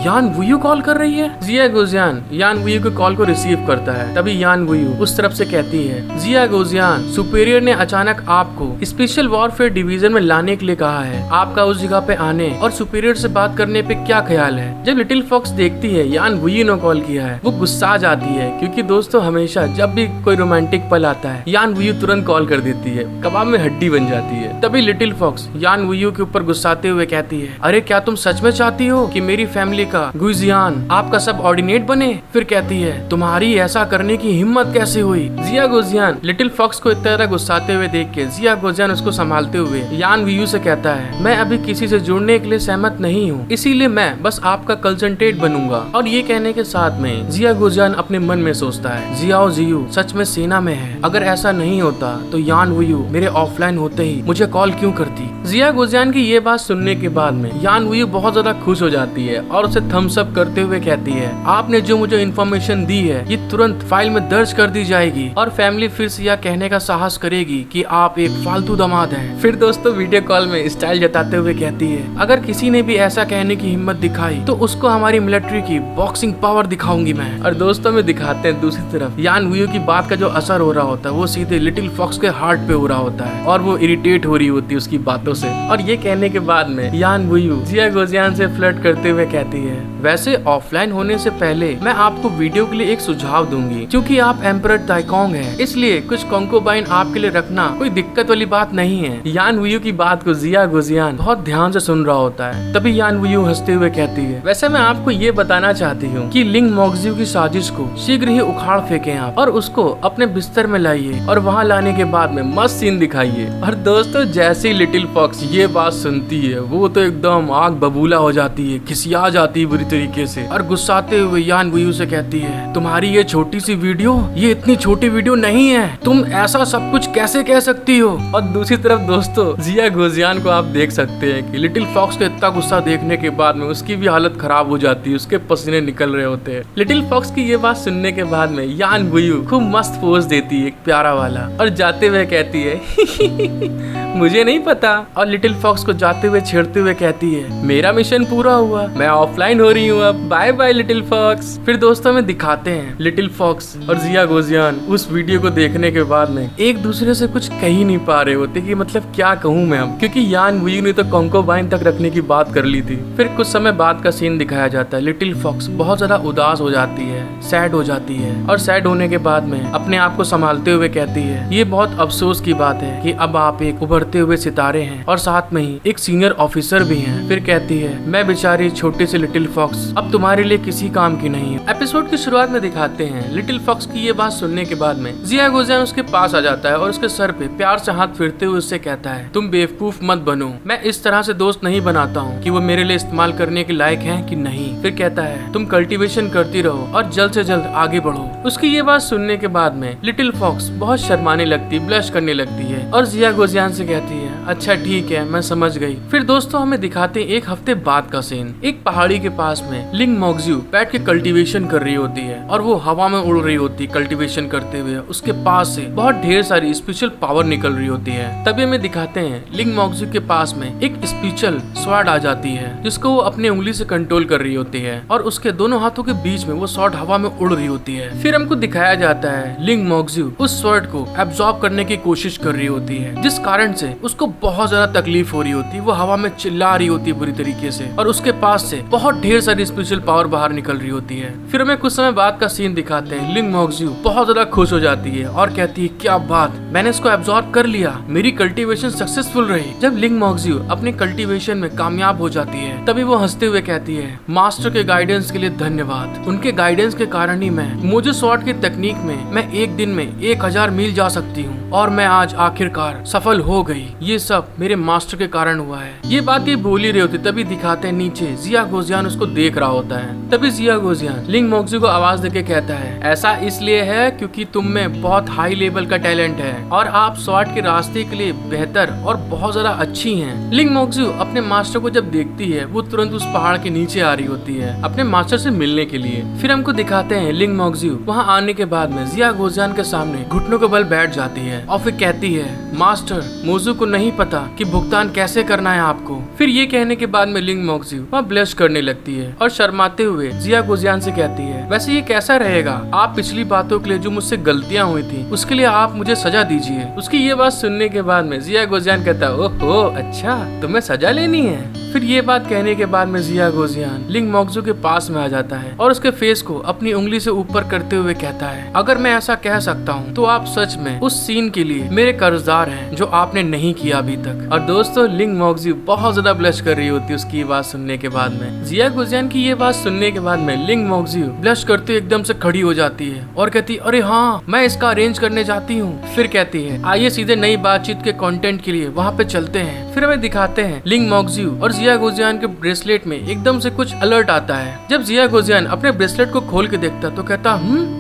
यान वुयू कॉल कर रही है। जिया गुजियान यान वुयू के कॉल को रिसीव करता है। तभी यान वुयू उस तरफ से कहती है जिया गुजियान सुपीरियर ने अचानक आपको स्पेशल वॉरफेयर डिवीजन में लाने के लिए कहा है, आपका उस जगह पे आने और सुपीरियर से बात करने पे क्या ख्याल है? जब लिटिल फॉक्स देखती है यान वुयू ने कॉल किया है वो गुस्सा आ जाती है क्योंकि दोस्तों हमेशा जब भी कोई रोमांटिक पल आता है यान वुयू तुरंत कॉल कर देती जाती है, कबाब में हड्डी बन जाती है। तभी लिटिल फॉक्स यान वुयू के ऊपर गुस्साते हुए कहती है, अरे क्या तुम सच में चाहती हो कि मेरी फैमिली का गुजियान आपका सब ऑर्डिनेट बने? फिर कहती है, तुम्हारी ऐसा करने की हिम्मत कैसे हुई? जिया गोजियान लिटिल फॉक्स को इतना ज्यादा गुस्साते हुए देख के जिया गोजियान उसको संभालते हुए यान वुयू से कहता है, मैं अभी किसी से जुड़ने के लिए सहमत नहीं हूँ, इसीलिए मैं बस आपका कंसंट्रेट बनूंगा। और ये कहने के साथ में जिया गोजियान अपने मन में सोचता है, जियाओ जियू सच में सेना में है, अगर ऐसा नहीं होता तो यान वुयू मेरे ऑफलाइन होते ही मुझे कॉल क्यों करती? जिया गोजियान की ये बात सुनने के बाद में यान वुयू बहुत ज्यादा खुश हो जाती है और उसे थम्स अप करते हुए कहती है, आपने जो मुझे इन्फॉर्मेशन दी है ये तुरंत फाइल में दर्ज कर दी जाएगी और फैमिली फिर से यह कहने का साहस करेगी कि आप एक फालतू दामाद हैं। फिर दोस्तों वीडियो कॉल में स्टाइल जताते हुए कहती है, अगर किसी ने भी ऐसा कहने की हिम्मत दिखाई तो उसको हमारी मिलिट्री की बॉक्सिंग पावर दिखाऊंगी मैं। और दोस्तों में दिखाते हैं दूसरी तरफ यान वुयू की बात का जो असर हो रहा होता है वो सीधे लिटिल फॉक्स के हार्ट पे हो रहा होता है और वो इरिटेट हो रही होती है उसकी बातों से। और ये कहने के बाद में यान वुयू जिया गोजियान से फ्लर्ट करते हुए कहती है, वैसे ऑफलाइन होने से पहले मैं आपको वीडियो के लिए एक सुझाव दूंगी, क्योंकि आप एम्परर ताइकोंग हैं, इसलिए कुछ कंकोबाइन आपके लिए रखना कोई दिक्कत वाली बात नहीं है। यान वुयू की बात को जिया गोजियान बहुत ध्यान से सुन रहा होता है। तभी यान वुयू हंसते हुए कहती है, वैसे मैं आपको ये बताना चाहती हूँ कि लिंग मोक्जियू की साजिश को शीघ्र ही उखाड़ फेंके आप और उसको अपने बिस्तर में लाइए और वहाँ लाने के बाद में मस्त सीन दिखाइए। और दोस्तों जैसे ही लिटिल फॉक्स ये बात सुनती है वो तो एकदम आग बबूला हो जाती है, खिसिया जाती है बुरी तरीके से और गुस्साते हुए यान वुयू से कहती है, तुम्हारी ये छोटी सी वीडियो ये इतनी छोटी वीडियो नहीं है, तुम ऐसा सब कुछ कैसे कह सकती हो? और दूसरी तरफ दोस्तों जिया गोजियान को आप देख सकते हैं कि लिटिल फॉक्स का इतना गुस्सा देखने के बाद में उसकी भी हालत खराब हो जाती है, उसके पसीने निकल रहे होते हैं। लिटिल फॉक्स की ये बात सुनने के बाद में यान वुयू खूब मस्त पोज देती है एक प्यारा वाला और जाते हुए कहती है मुझे नहीं पता। और लिटिल फॉक्स को जाते हुए छेड़ते हुए कहती है, मेरा मिशन पूरा हुआ, मैं ऑफलाइन हो रही हूँ अब, बाय बाय लिटिल फॉक्स। फिर दोस्तों में दिखाते हैं लिटिल फॉक्स और जिया गोजियान उस वीडियो को देखने के बाद में एक दूसरे से कुछ कह ही नहीं पा रहे होते कि मतलब क्या कहूँ मैं अब, क्योंकि यान वुयू ने तो कंकोबाइन तक रखने की बात कर ली थी। फिर कुछ समय बाद का सीन दिखाया जाता है, लिटिल फॉक्स बहुत ज्यादा उदास हो जाती है, सैड हो जाती है और सैड होने के बाद में अपने आप को संभालते हुए कहती है, ये बहुत अफसोस की बात है कि अब आप एक उभरते हुए सितारे हैं और साथ में ही एक सीनियर ऑफिसर भी हैं। फिर कहती है, मैं बेचारी छोटी सी लिटिल फॉक्स अब तुम्हारे लिए किसी काम की नहीं है। एपिसोड की शुरुआत में दिखाते हैं लिटिल फॉक्स की ये बात सुनने के बाद में जिया गोजियान उसके पास आ जाता है और उसके सर पे प्यार से हाथ फिरते हुए उससे कहता है, तुम बेवकूफ मत बनो, मैं इस तरह से दोस्त नहीं बनाता हूँ कि वो मेरे लिए इस्तेमाल करने के लायक हैं कि नहीं। फिर कहता है, तुम कल्टीवेशन करती रहो और जल्द से जल्द आगे बढ़ो। उसकी ये बात सुनने के बाद में लिटिल फॉक्स बहुत शर्माने लगती, ब्लश करने लगती है और जिया गोजियान से कहती है, अच्छा ठीक है मैं समझ गई। फिर दोस्तों हमें दिखाते हैं एक हफ्ते बाद का सीन। एक पहाड़ी के पास में लिंग मोक्जियू बैठ के कल्टीवेशन कर रही होती है और वो हवा में उड़ रही होती है कल्टीवेशन करते हुए। उसके पास से बहुत ढेर सारी स्पेशल पावर निकल रही होती है। तभी हमें दिखाते हैं लिंग मोक्जियू के पास में एक स्पेशल स्वॉर्ड आ जाती है जिसको वो अपने उंगली से कंट्रोल कर रही होती है और उसके दोनों हाथों के बीच में वो स्वॉर्ड हवा में उड़ रही होती है। फिर हमको दिखाया जाता है लिंग मोक्जियू उस स्वॉर्ड को एब्जॉर्ब करने की कोशिश कर रही होती है, जिस कारण से उसको बहुत ज्यादा तकलीफ हो रही होती है। वो हवा में चिल्ला रही होती है बुरी तरीके से और उसके पास से बहुत ढेर सारी स्पेशल पावर बाहर निकल रही होती है। फिर हमें कुछ समय बाद का सीन दिखाते हैं। लिंग मोक्जियू बहुत ज्यादा खुश हो जाती है और कहती है, क्या बात, मैंने इसको एब्जॉर्ब कर लिया, मेरी कल्टीवेशन सक्सेसफुल रही। जब लिंग मोक्जियू अपने कल्टीवेशन में कामयाब हो जाती है तभी वो हंसते हुए कहती है, मास्टर के गाइडेंस के लिए धन्यवाद, उनके गाइडेंस के कारण ही मुझे स्वॉर्ड की तकनीक में मैं एक दिन में 1000 मील जा सकती हूँ और मैं आज आखिरकार सफल हो गई। ये सब मेरे मास्टर के कारण हुआ है। ये बात ये बोल ही रही होती तभी दिखाते हैं नीचे जिया गोजियान उसको देख रहा होता है। तभी जिया गोजियान लिंग मोक्जियू को आवाज देके कहता है, ऐसा इसलिए है क्योंकि तुम में बहुत हाई लेवल का टैलेंट है और आप स्वॉर्ड के रास्ते के लिए बेहतर और बहुत ज्यादा अच्छी हैं। लिंग मोक्जियू अपने मास्टर को जब देखती है वो तुरंत उस पहाड़ के नीचे आ रही होती है अपने मास्टर से मिलने के लिए। फिर हमको दिखाते हैं लिंग मोक्जियू वहाँ आने के बाद में जिया गोजियान के सामने घुटनों के बल बैठ जाती है और फिर कहती है, मास्टर मोजू को नहीं पता कि भुगतान कैसे करना है आपको। फिर ये कहने के बाद में लिंग मोक्जियो वहाँ ब्लश करने लगती है और शर्माते हुए जिया गोजियान से कहती है, वैसे ये कैसा रहेगा, आप पिछली बातों के लिए जो मुझसे गलतियाँ हुई थी उसके लिए आप मुझे सजा दीजिए। उसकी ये बात सुनने के बाद में जिया गोजियान कहता है, ओहो अच्छा तुम्हें सजा लेनी है। फिर ये बात कहने के बाद में जिया गोजियान लिंग मोक्जियो के पास में आ जाता है और उसके फेस को अपनी उंगली से ऊपर करते हुए कहता है, अगर मैं ऐसा कह सकता हूँ तो आप सच में उस सीन के लिए मेरे कर्जदार हैं जो आपने नहीं किया अभी तक। और दोस्तों लिंग मोक्जियो बहुत ज्यादा ब्लश कर रही होती है उसकी बात सुनने के बाद में। जिया गोजियान की ये बात सुनने के बाद में लिंग मोक्जियो ब्लश करते हुए एकदम से खड़ी हो जाती है और कहती है, अरे हाँ मैं इसका अरेंज करने जाती हूँ। फिर कहती है, आइए सीधे नई बातचीत के कंटेंट के लिए वहाँ पे चलते हैं। फिर हमें दिखाते हैं लिंग मोक्जियो और जिया गोजियान के ब्रेसलेट में एकदम से कुछ अलर्ट आता है। जब जिया गोजियान अपने ब्रेसलेट को खोल के देखता तो कहता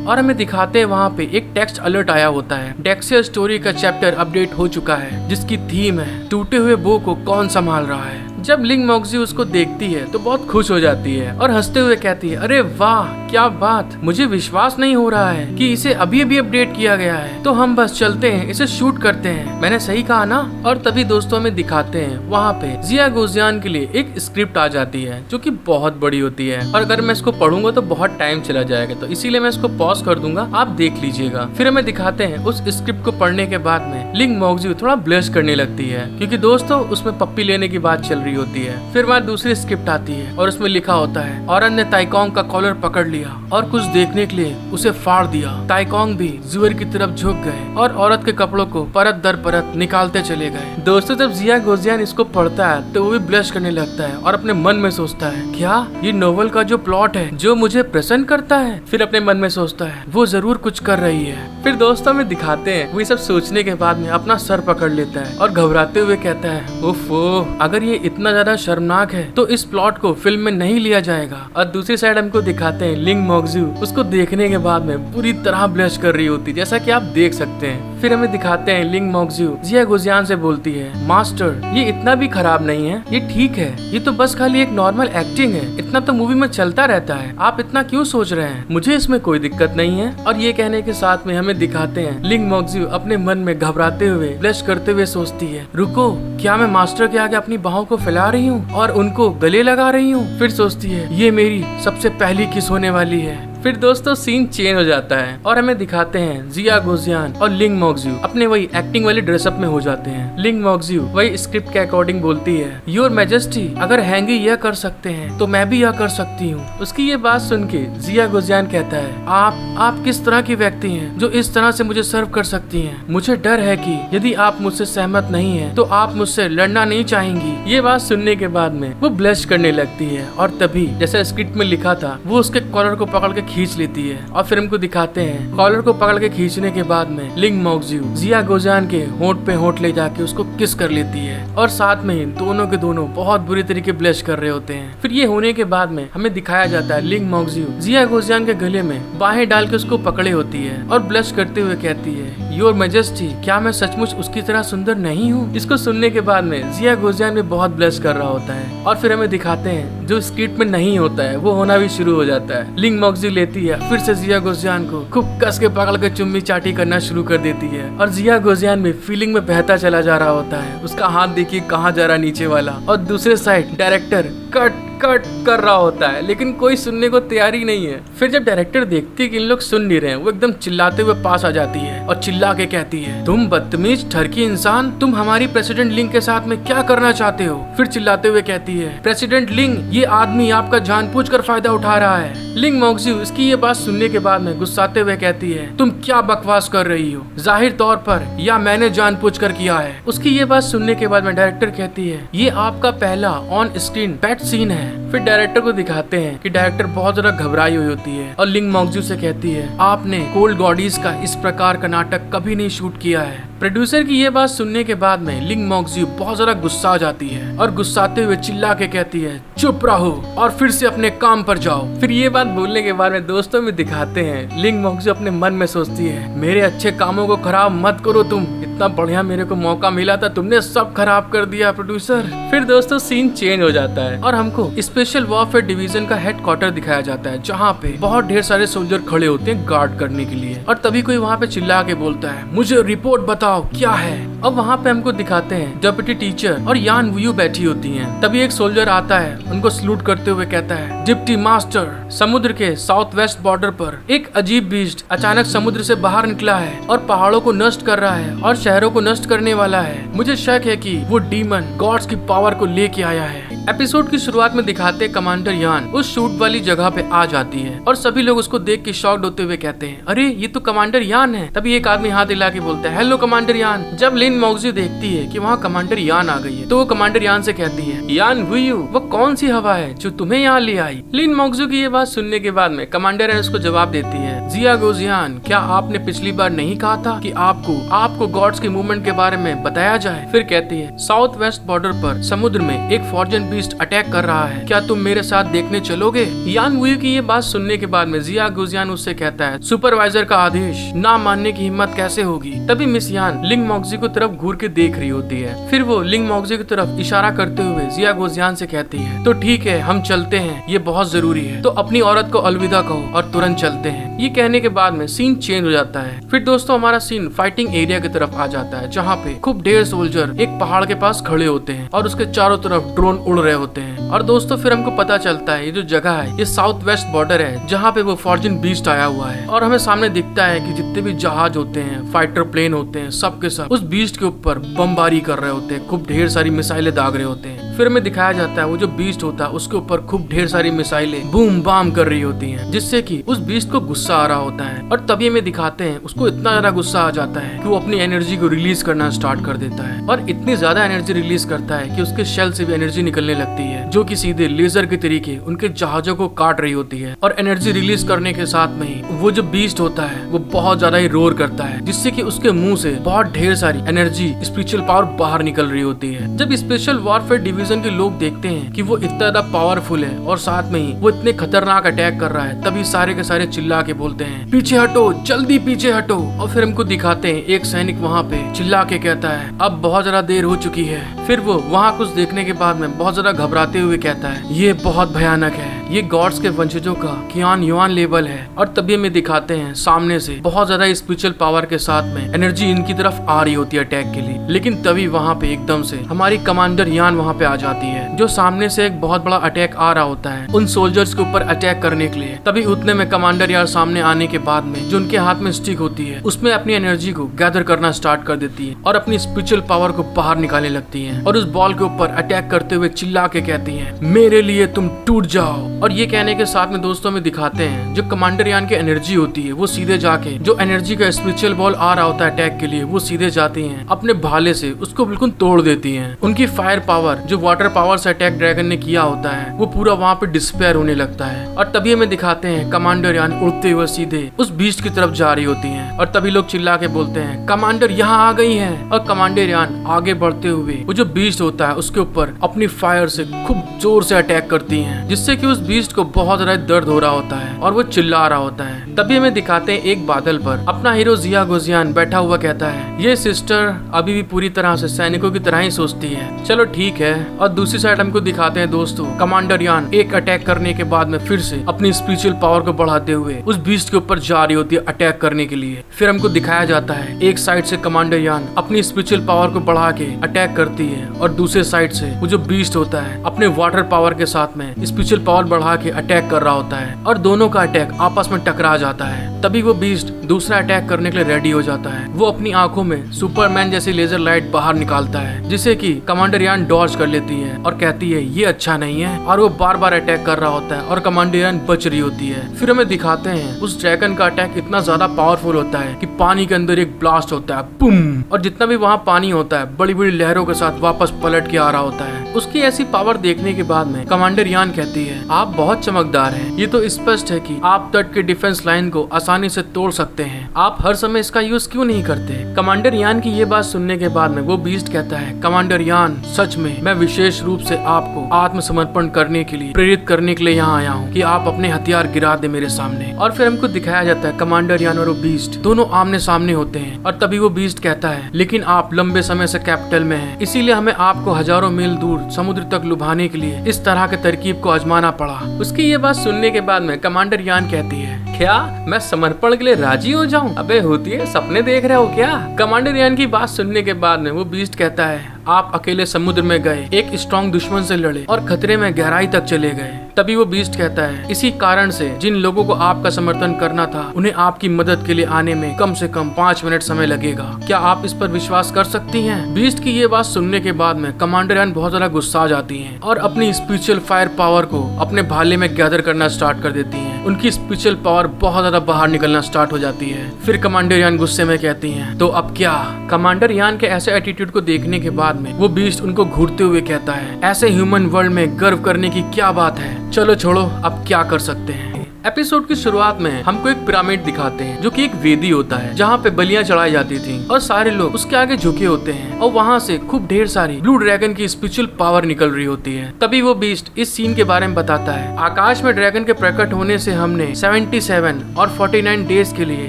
और हमें दिखाते हैं वहाँ पे एक टेक्स्ट अलर्ट आया होता है, डेक्सिया स्टोरी का चैप्टर अपडेट हो चुका है जिसकी थीम है टूटे हुए बो को कौन संभाल रहा है। जब लिंग मोक्जियो उसको देखती है तो बहुत खुश हो जाती है और हंसते हुए कहती है, अरे वाह क्या बात, मुझे विश्वास नहीं हो रहा है कि इसे अभी अभी अपडेट किया गया है, तो हम बस चलते हैं इसे शूट करते हैं, मैंने सही कहा ना। और तभी दोस्तों में दिखाते हैं वहाँ पे जिया गोजियान के लिए एक स्क्रिप्ट आ जाती है जो कि बहुत बड़ी होती है और अगर मैं इसको पढ़ूंगा तो बहुत टाइम चला जाएगा, तो इसीलिए मैं इसको पॉज कर दूंगा, आप देख लीजिएगा। फिर हमें दिखाते हैं उस स्क्रिप्ट को पढ़ने के बाद में लिंग मोक्जियो थोड़ा ब्लश करने लगती है क्योंकि दोस्तों उसमें पप्पी लेने की बात चल रही होती है। फिर वहाँ दूसरी स्क्रिप्ट आती है और उसमें लिखा होता है, औरत ने ताइकोंग का कॉलर पकड़ लिया और कुछ देखने के लिए उसे फाड़ दिया। ताइकोंग भी जुएर की तरफ झुक गए और औरत के कपड़ों को परत दर परत निकालते चले गए। दोस्तों जब जिया गोजियान इसको पढ़ता है तो वो भी ब्लश करने लगता है और अपने मन में सोचता है, क्या ये नोवेल का जो प्लॉट है जो मुझे प्रसन्न करता है। फिर अपने मन में सोचता है वो जरूर कुछ कर रही है। फिर दोस्तों में दिखाते हैं वो सब सोचने के बाद में अपना सर पकड़ लेता है और घबराते हुए कहता है, ओफो अगर ये इतना ज्यादा शर्मनाक है तो इस प्लॉट को फिल्म में नहीं लिया जाएगा। और दूसरी साइड हमको दिखाते हैं लिंग मोक्जियो उसको देखने के बाद में पूरी तरह ब्लश कर रही होती जैसा कि आप देख सकते हैं। फिर हमें दिखाते हैं लिंग मोक्जियो जिया गोजियान से बोलती है, मास्टर ये इतना भी खराब नहीं है, ये ठीक है, ये तो बस खाली एक नॉर्मल एक्टिंग है, इतना तो मूवी में चलता रहता है, आप इतना क्यों सोच रहे हैं, मुझे इसमें कोई दिक्कत नहीं है। और ये कहने के साथ में हमें दिखाते हैं लिंग मोक्जियो अपने मन में घबराते हुए ब्लश करते हुए सोचती है, रुको क्या मैं मास्टर के आगे अपनी बाहों को फैला रही हूँ और उनको गले लगा रही हूँ। फिर सोचती है ये मेरी सबसे पहली किस होने वाली है। फिर दोस्तों सीन चेंज हो जाता है और हमें दिखाते हैं जिया गोजियान और लिंग मोक्जियो अपने वही एक्टिंग वाले ड्रेसअप में हो जाते हैं। लिंग मोक्जियो वही स्क्रिप्ट के अकॉर्डिंग बोलती है, योर मैजेस्टी अगर हैंगी यह कर सकते हैं तो मैं भी यह कर सकती हूँ। उसकी ये बात सुन के जिया गोजियान कहता है, आप किस तरह की व्यक्ति हैं जो इस तरह से मुझे सर्व कर सकती हैं। मुझे डर है कि यदि आप मुझसे सहमत नहीं है तो आप मुझसे लड़ना नहीं चाहेंगी। ये बात सुनने के बाद में वो ब्लश करने लगती है और तभी जैसा स्क्रिप्ट में लिखा था वो उसके कॉलर को पकड़ के खींच लेती है। और फिर हमको दिखाते हैं कॉलर को पकड़ के खींचने के बाद में लिंग मोक्जियो जिया गोजियान के होंठ पे होंठ ले जाके उसको किस कर लेती है और साथ में ही दोनों के दोनों बहुत बुरी तरीके ब्लश कर रहे होते हैं। फिर ये होने के बाद में हमें दिखाया जाता है लिंग मोक्जियो जिया गोजियान के गले में बाहें डाल के उसको पकड़े होती है और ब्लश करते हुए कहती है, योर मैजेस्टी क्या मैं सचमुच उसकी तरह सुंदर नहीं हूँ। इसको सुनने के बाद में जिया गोजियान भी बहुत ब्लश कर रहा होता है और फिर हमें दिखाते हैं जो स्क्रिप्ट में नहीं होता है वो होना भी शुरू हो जाता है। लिंग मोक्जियो लेती है फिर से जिया गोजियान को खूब कस के पकड़ के चुम्मी चाटी करना शुरू कर देती है और जिया गोजियान भी फीलिंग में बहता चला जा रहा होता है। उसका हाथ देखिए कहाँ जा रहा नीचे वाला। और दूसरे साइड डायरेक्टर कट कर रहा होता है लेकिन कोई सुनने को तैयार ही नहीं है। फिर जब डायरेक्टर देखती है कि इन लोग सुन नहीं रहे हैं वो एकदम चिल्लाते हुए पास आ जाती है और चिल्ला के कहती है, तुम बदतमीज ठरकी इंसान, तुम हमारी प्रेसिडेंट लिंग के साथ में क्या करना चाहते हो। फिर चिल्लाते हुए कहती है, प्रेसिडेंट लिंग ये आदमी आपका जानबूझकर फायदा उठा रहा है। लिंग मोक्जियो इसकी ये बात सुनने के बाद में गुस्साते हुए कहती है, तुम क्या बकवास कर रही हो, जाहिर तौर पर या मैंने जानबूझकर किया है। उसकी ये बात सुनने के बाद में डायरेक्टर कहती है, ये आपका पहला ऑन स्क्रीन पेट सीन है। फिर डायरेक्टर को दिखाते हैं कि डायरेक्टर बहुत ज्यादा घबराई हुई होती है और लिंग मोक्जियो से कहती है, आपने कोल्ड गॉडीज का इस प्रकार का नाटक कभी नहीं शूट किया है। प्रोड्यूसर की ये बात सुनने के बाद में लिंग मोक्जियो बहुत ज्यादा गुस्सा आ जाती है और गुस्साते हुए चिल्ला के कहती है, चुप रहो और फिर से अपने काम पर जाओ। फिर ये बात बोलने के बाद में दोस्तों में दिखाते हैं लिंग मोक्जियो अपने मन में सोचती है, मेरे अच्छे कामों को खराब मत करो, तुम इतना बढ़िया मेरे को मौका मिला था, तुमने सब खराब कर दिया प्रोड्यूसर। फिर दोस्तों सीन चेंज हो जाता है और हमको स्पेशल वॉरफेयर डिवीजन का हेडक्वार्टर दिखाया जाता है, जहाँ पे बहुत ढेर सारे सोल्जर खड़े होते हैं गार्ड करने के लिए। और तभी कोई वहाँ पे चिल्ला के बोलता है, मुझे रिपोर्ट बताओ क्या है। अब वहाँ पे हमको दिखाते हैं डेप्यूटी टीचर और यान वुयू बैठी होती हैं। तभी एक सोल्जर आता है, उनको सलूट करते हुए कहता है, डिप्टी मास्टर, समुद्र के साउथ वेस्ट बॉर्डर पर एक अजीब बीस्ट अचानक समुद्र से बाहर निकला है और पहाड़ों को नष्ट कर रहा है और शहरों को नष्ट करने वाला है। मुझे शक है कि वो डीमन गॉड्स की पावर को लेके आया है। एपिसोड की शुरुआत में दिखाते कमांडर यान उस शूट वाली जगह पे आ जाती है और सभी लोग उसको देख के शॉक्ड होते हुए कहते हैं, अरे ये तो कमांडर यान है। तभी एक आदमी हाथ हिला के बोलता है, हेलो कमांडर यान। जब लिन मौक्जी देखती है कि वहाँ कमांडर यान आ गई है तो वो कमांडर यान से कहती है, यान वुयू, वो कौन सी हवा है जो तुम्हें यहाँ ले आई। लिन मौक्जी की ये बात सुनने के बाद में कमांडर यान उसको जवाब देती है, जिया गोजियान, क्या आपने पिछली बार नहीं कहा था कि आपको गॉड्स के मूवमेंट के बारे में बताया जाए। फिर कहती है, साउथ वेस्ट बॉर्डर पर समुद्र में एक फॉर्जन बीस्ट अटैक कर रहा है, क्या तुम मेरे साथ देखने चलोगे। यान वुयू की ये बात सुनने के बाद में जिया गोजियान उससे कहता है, सुपरवाइजर का आदेश ना मानने की हिम्मत कैसे होगी। तभी मिस यान लिंग मौक्जी को तरफ घूर के देख रही होती है। फिर वो लिंग मौक्जी की तरफ इशारा करते हुए जिया गोजियान से कहती है, तो ठीक है, हम चलते हैं, ये बहुत जरूरी है, तो अपनी औरत को अलविदा कहो और तुरंत चलते हैं। ये कहने के बाद में सीन चेंज हो जाता है। फिर दोस्तों हमारा सीन फाइटिंग एरिया की तरफ आ जाता है, जहाँ पे खूब ढेर सोल्जर एक पहाड़ के पास खड़े होते हैं और उसके चारों तरफ ड्रोन उड़ रहे होते हैं। और दोस्तों फिर हमको पता चलता है ये जो जगह है ये साउथ वेस्ट बॉर्डर है, जहाँ पे वो फॉर्जन बीस्ट आया हुआ है। और हमें सामने दिखता है कि जितने भी जहाज होते हैं, फाइटर प्लेन होते हैं, सब के सब उस बीस्ट के ऊपर बमबारी कर रहे होते हैं, खूब ढेर सारी मिसाइलें दाग रहे होते हैं। फिर हमें दिखाया जाता है वो जो बीस्ट होता है उसके ऊपर खूब ढेर सारी मिसाइलें बूम बाम कर रही होती हैं, जिससे कि उस बीस्ट को गुस्सा आ रहा होता है। और तभी हमें दिखाते हैं उसको इतना ज्यादा गुस्सा आ जाता है कि वो अपनी एनर्जी को रिलीज करना स्टार्ट कर देता है और इतनी ज्यादा एनर्जी रिलीज करता है कि उसके शेल से भी एनर्जी निकलने लगती है, जो कि सीधे लेजर के तरीके उनके जहाजों को काट रही होती है। और एनर्जी रिलीज करने के साथ में ही वो जो बीस्ट होता है वो बहुत ज्यादा ही रोर करता है, जिससे कि उसके मुंह से बहुत ढेर सारी एनर्जी, स्पिरिचुअल पावर बाहर निकल रही होती है। जब स्पेशल वॉरफेयर डिवीजन के लोग देखते हैं कि वो इतना ज्यादा पावरफुल है और साथ में ही वो इतने खतरनाक अटैक कर रहा है, तभी सारे के सारे चिल्ला के बोलते हैं, पीछे हटो, जल्दी पीछे हटो। और फिर हमको दिखाते हैं एक सैनिक वहाँ पे चिल्ला के कहता है, अब बहुत ज्यादा देर हो चुकी है। फिर वो वहाँ कुछ देखने के बाद में बहुत ज्यादा घबराते हुए कहता है, ये बहुत भयानक है, ये गॉड्स के वंशजों का कियान युआन लेवल है। और तभी हमें दिखाते हैं सामने से बहुत ज्यादा स्पिरिचुअल पावर के साथ में एनर्जी इनकी तरफ आ रही होती है अटैक के लिए। लेकिन तभी वहाँ पे एकदम से हमारी कमांडर यान वहाँ पे आ जाती है, जो सामने से एक बहुत बड़ा अटैक आ रहा होता है उन सोल्जर्स के ऊपर अटैक करने के लिए। तभी उतने में कमांडर यार सामने आने के बाद में जो उनके हाथ में स्टिक होती है उसमें अपनी एनर्जी को गैदर करना स्टार्ट कर देती है और अपनी स्पिरिचुअल पावर को बाहर निकालने लगती है और उस बॉल के ऊपर अटैक करते हुए चिल्ला के कहती है, मेरे लिए तुम टूट जाओ। और ये कहने के साथ में दोस्तों में दिखाते हैं जो कमांडर यान की एनर्जी होती है वो सीधे जाके जो एनर्जी का स्पिरिचुअल बॉल आ रहा होता है अटैक के लिए, वो सीधे जाती हैं अपने भाले से उसको बिल्कुल तोड़ देती हैं। उनकी फायर पावर जो वाटर पावर से अटैक ड्रैगन ने किया होता है वो पूरा वहाँ पे डिस्पेयर होने लगता है। और तभी हमें दिखाते हैं कमांडर यान उड़ते हुए सीधे उस बीस्ट की तरफ जा रही होती हैं और तभी लोग चिल्ला के बोलते हैं, कमांडर यहाँ आ गई हैं। और कमांडर यान आगे बढ़ते हुए वो जो बीस्ट होता है उसके ऊपर अपनी फायर से खूब जोर से अटैक करती हैं, जिससे कि उस बीस्ट को बहुत ज्यादा दर्द हो रहा होता है और वो चिल्ला रहा होता है। तभी हमें दिखाते हैं एक बादल पर अपना हीरो जिया गोजियान बैठा हुआ कहता है, ये सिस्टर अभी भी पूरी तरह से सैनिकों की तरह ही सोचती है, चलो ठीक है। और दूसरी साइड हमको दिखाते हैं दोस्तों कमांडर यान एक अटैक करने के बाद में फिर से अपनी स्पिरिचुअल पावर को बढ़ाते हुए उस बीस्ट के ऊपर जा रही होती है अटैक करने के लिए। फिर हमको दिखाया जाता है एक साइड से कमांडर यान अपनी स्पिरिचुअल पावर को बढ़ा के अटैक करती है और दूसरे साइड से वो जो बीस्ट होता है अपने वाटर पावर के साथ में स्पिरिचुअल पावर बढ़ा के अटैक कर रहा होता है और दोनों का अटैक आपस में टकरा जाता है। तभी वो बीस्ट दूसरा अटैक करने के लिए रेडी हो जाता है। वो अपनी आंखों में सुपरमैन जैसी लेजर लाइट बाहर निकालता है, जिसे कि कमांडर यान डॉज कर लेती है और कहती है ये अच्छा नहीं है, और वो बार बार अटैक कर रहा होता है और कमांडर यान बच रही होती है। फिर हमें दिखाते हैं उस ड्रैगन का अटैक इतना ज्यादा पावरफुल होता है कि पानी के अंदर एक ब्लास्ट होता है, बूम, और जितना भी वहाँ पानी होता है बड़ी बड़ी लहरों के साथ वापस पलट के आ रहा होता है। उसकी ऐसी पावर देखने के बाद में कमांडर यान कहती है, आप आप बहुत चमकदार हैं। ये तो स्पष्ट है कि आप तट के डिफेंस लाइन को आसानी से तोड़ सकते हैं। आप हर समय इसका यूज क्यों नहीं करते? कमांडर यान की ये बात सुनने के बाद में वो बीस्ट कहता है, कमांडर यान, सच में मैं विशेष रूप से आपको आत्मसमर्पण करने के लिए, प्रेरित करने के लिए यहाँ आया हूँ कि आप अपने हथियार गिरा दे मेरे सामने। और फिर हमको दिखाया जाता है कमांडर यान और वो बीस्ट दोनों आमने सामने होते हैं। और तभी वो बीस्ट कहता है, लेकिन आप लंबे समय से कैपिटल में हैं, इसीलिए हमें आपको हजारों मील दूर समुद्र तक लुभाने के लिए इस तरह के तरकीब को आजमाना पड़ा। उसकी ये बात सुनने के बाद में कमांडर यान कहती है, क्या मैं समर्पण के लिए राजी हो जाऊं? अबे होती है, सपने देख रहे हो क्या? कमांडर यान की बात सुनने के बाद में वो बीस्ट कहता है, आप अकेले समुद्र में गए, एक स्ट्रॉन्ग दुश्मन से लड़े और खतरे में गहराई तक चले गए। तभी वो बीस्ट कहता है, इसी कारण से जिन लोगों को आपका समर्थन करना था उन्हें आपकी मदद के लिए आने में कम से कम 5 मिनट समय लगेगा। क्या आप इस पर विश्वास कर सकती हैं? बीस्ट की ये बात सुनने के बाद में कमांडर यान बहुत ज्यादा गुस्सा आ जाती हैं और अपनी स्पिरिचुअल फायर पावर को अपने भाले में गैदर करना स्टार्ट कर देती हैं। उनकी स्पिरिचुअल पावर बहुत ज्यादा बाहर निकलना स्टार्ट हो जाती है। फिर कमांडर यान गुस्से में कहती हैं, तो अब क्या? कमांडर यान के ऐसे एटीट्यूड को देखने के बाद में वो बीस्ट उनको घूरते हुए कहता है, ऐसे ह्यूमन वर्ल्ड में गर्व करने की क्या बात है? चलो छोड़ो, अब क्या कर सकते हैं। एपिसोड की शुरुआत में हमको एक पिरामिड दिखाते हैं जो कि एक वेदी होता है जहाँ पे बलियां चढ़ाई जाती थी और सारे लोग उसके आगे झुके होते हैं और वहाँ से खूब ढेर सारी ब्लू ड्रैगन की स्पिरिचुअल पावर निकल रही होती है। तभी वो बीस्ट इस सीन के बारे में बताता है, आकाश में ड्रैगन के प्रकट होने से हमने 77 और 49 डेज के लिए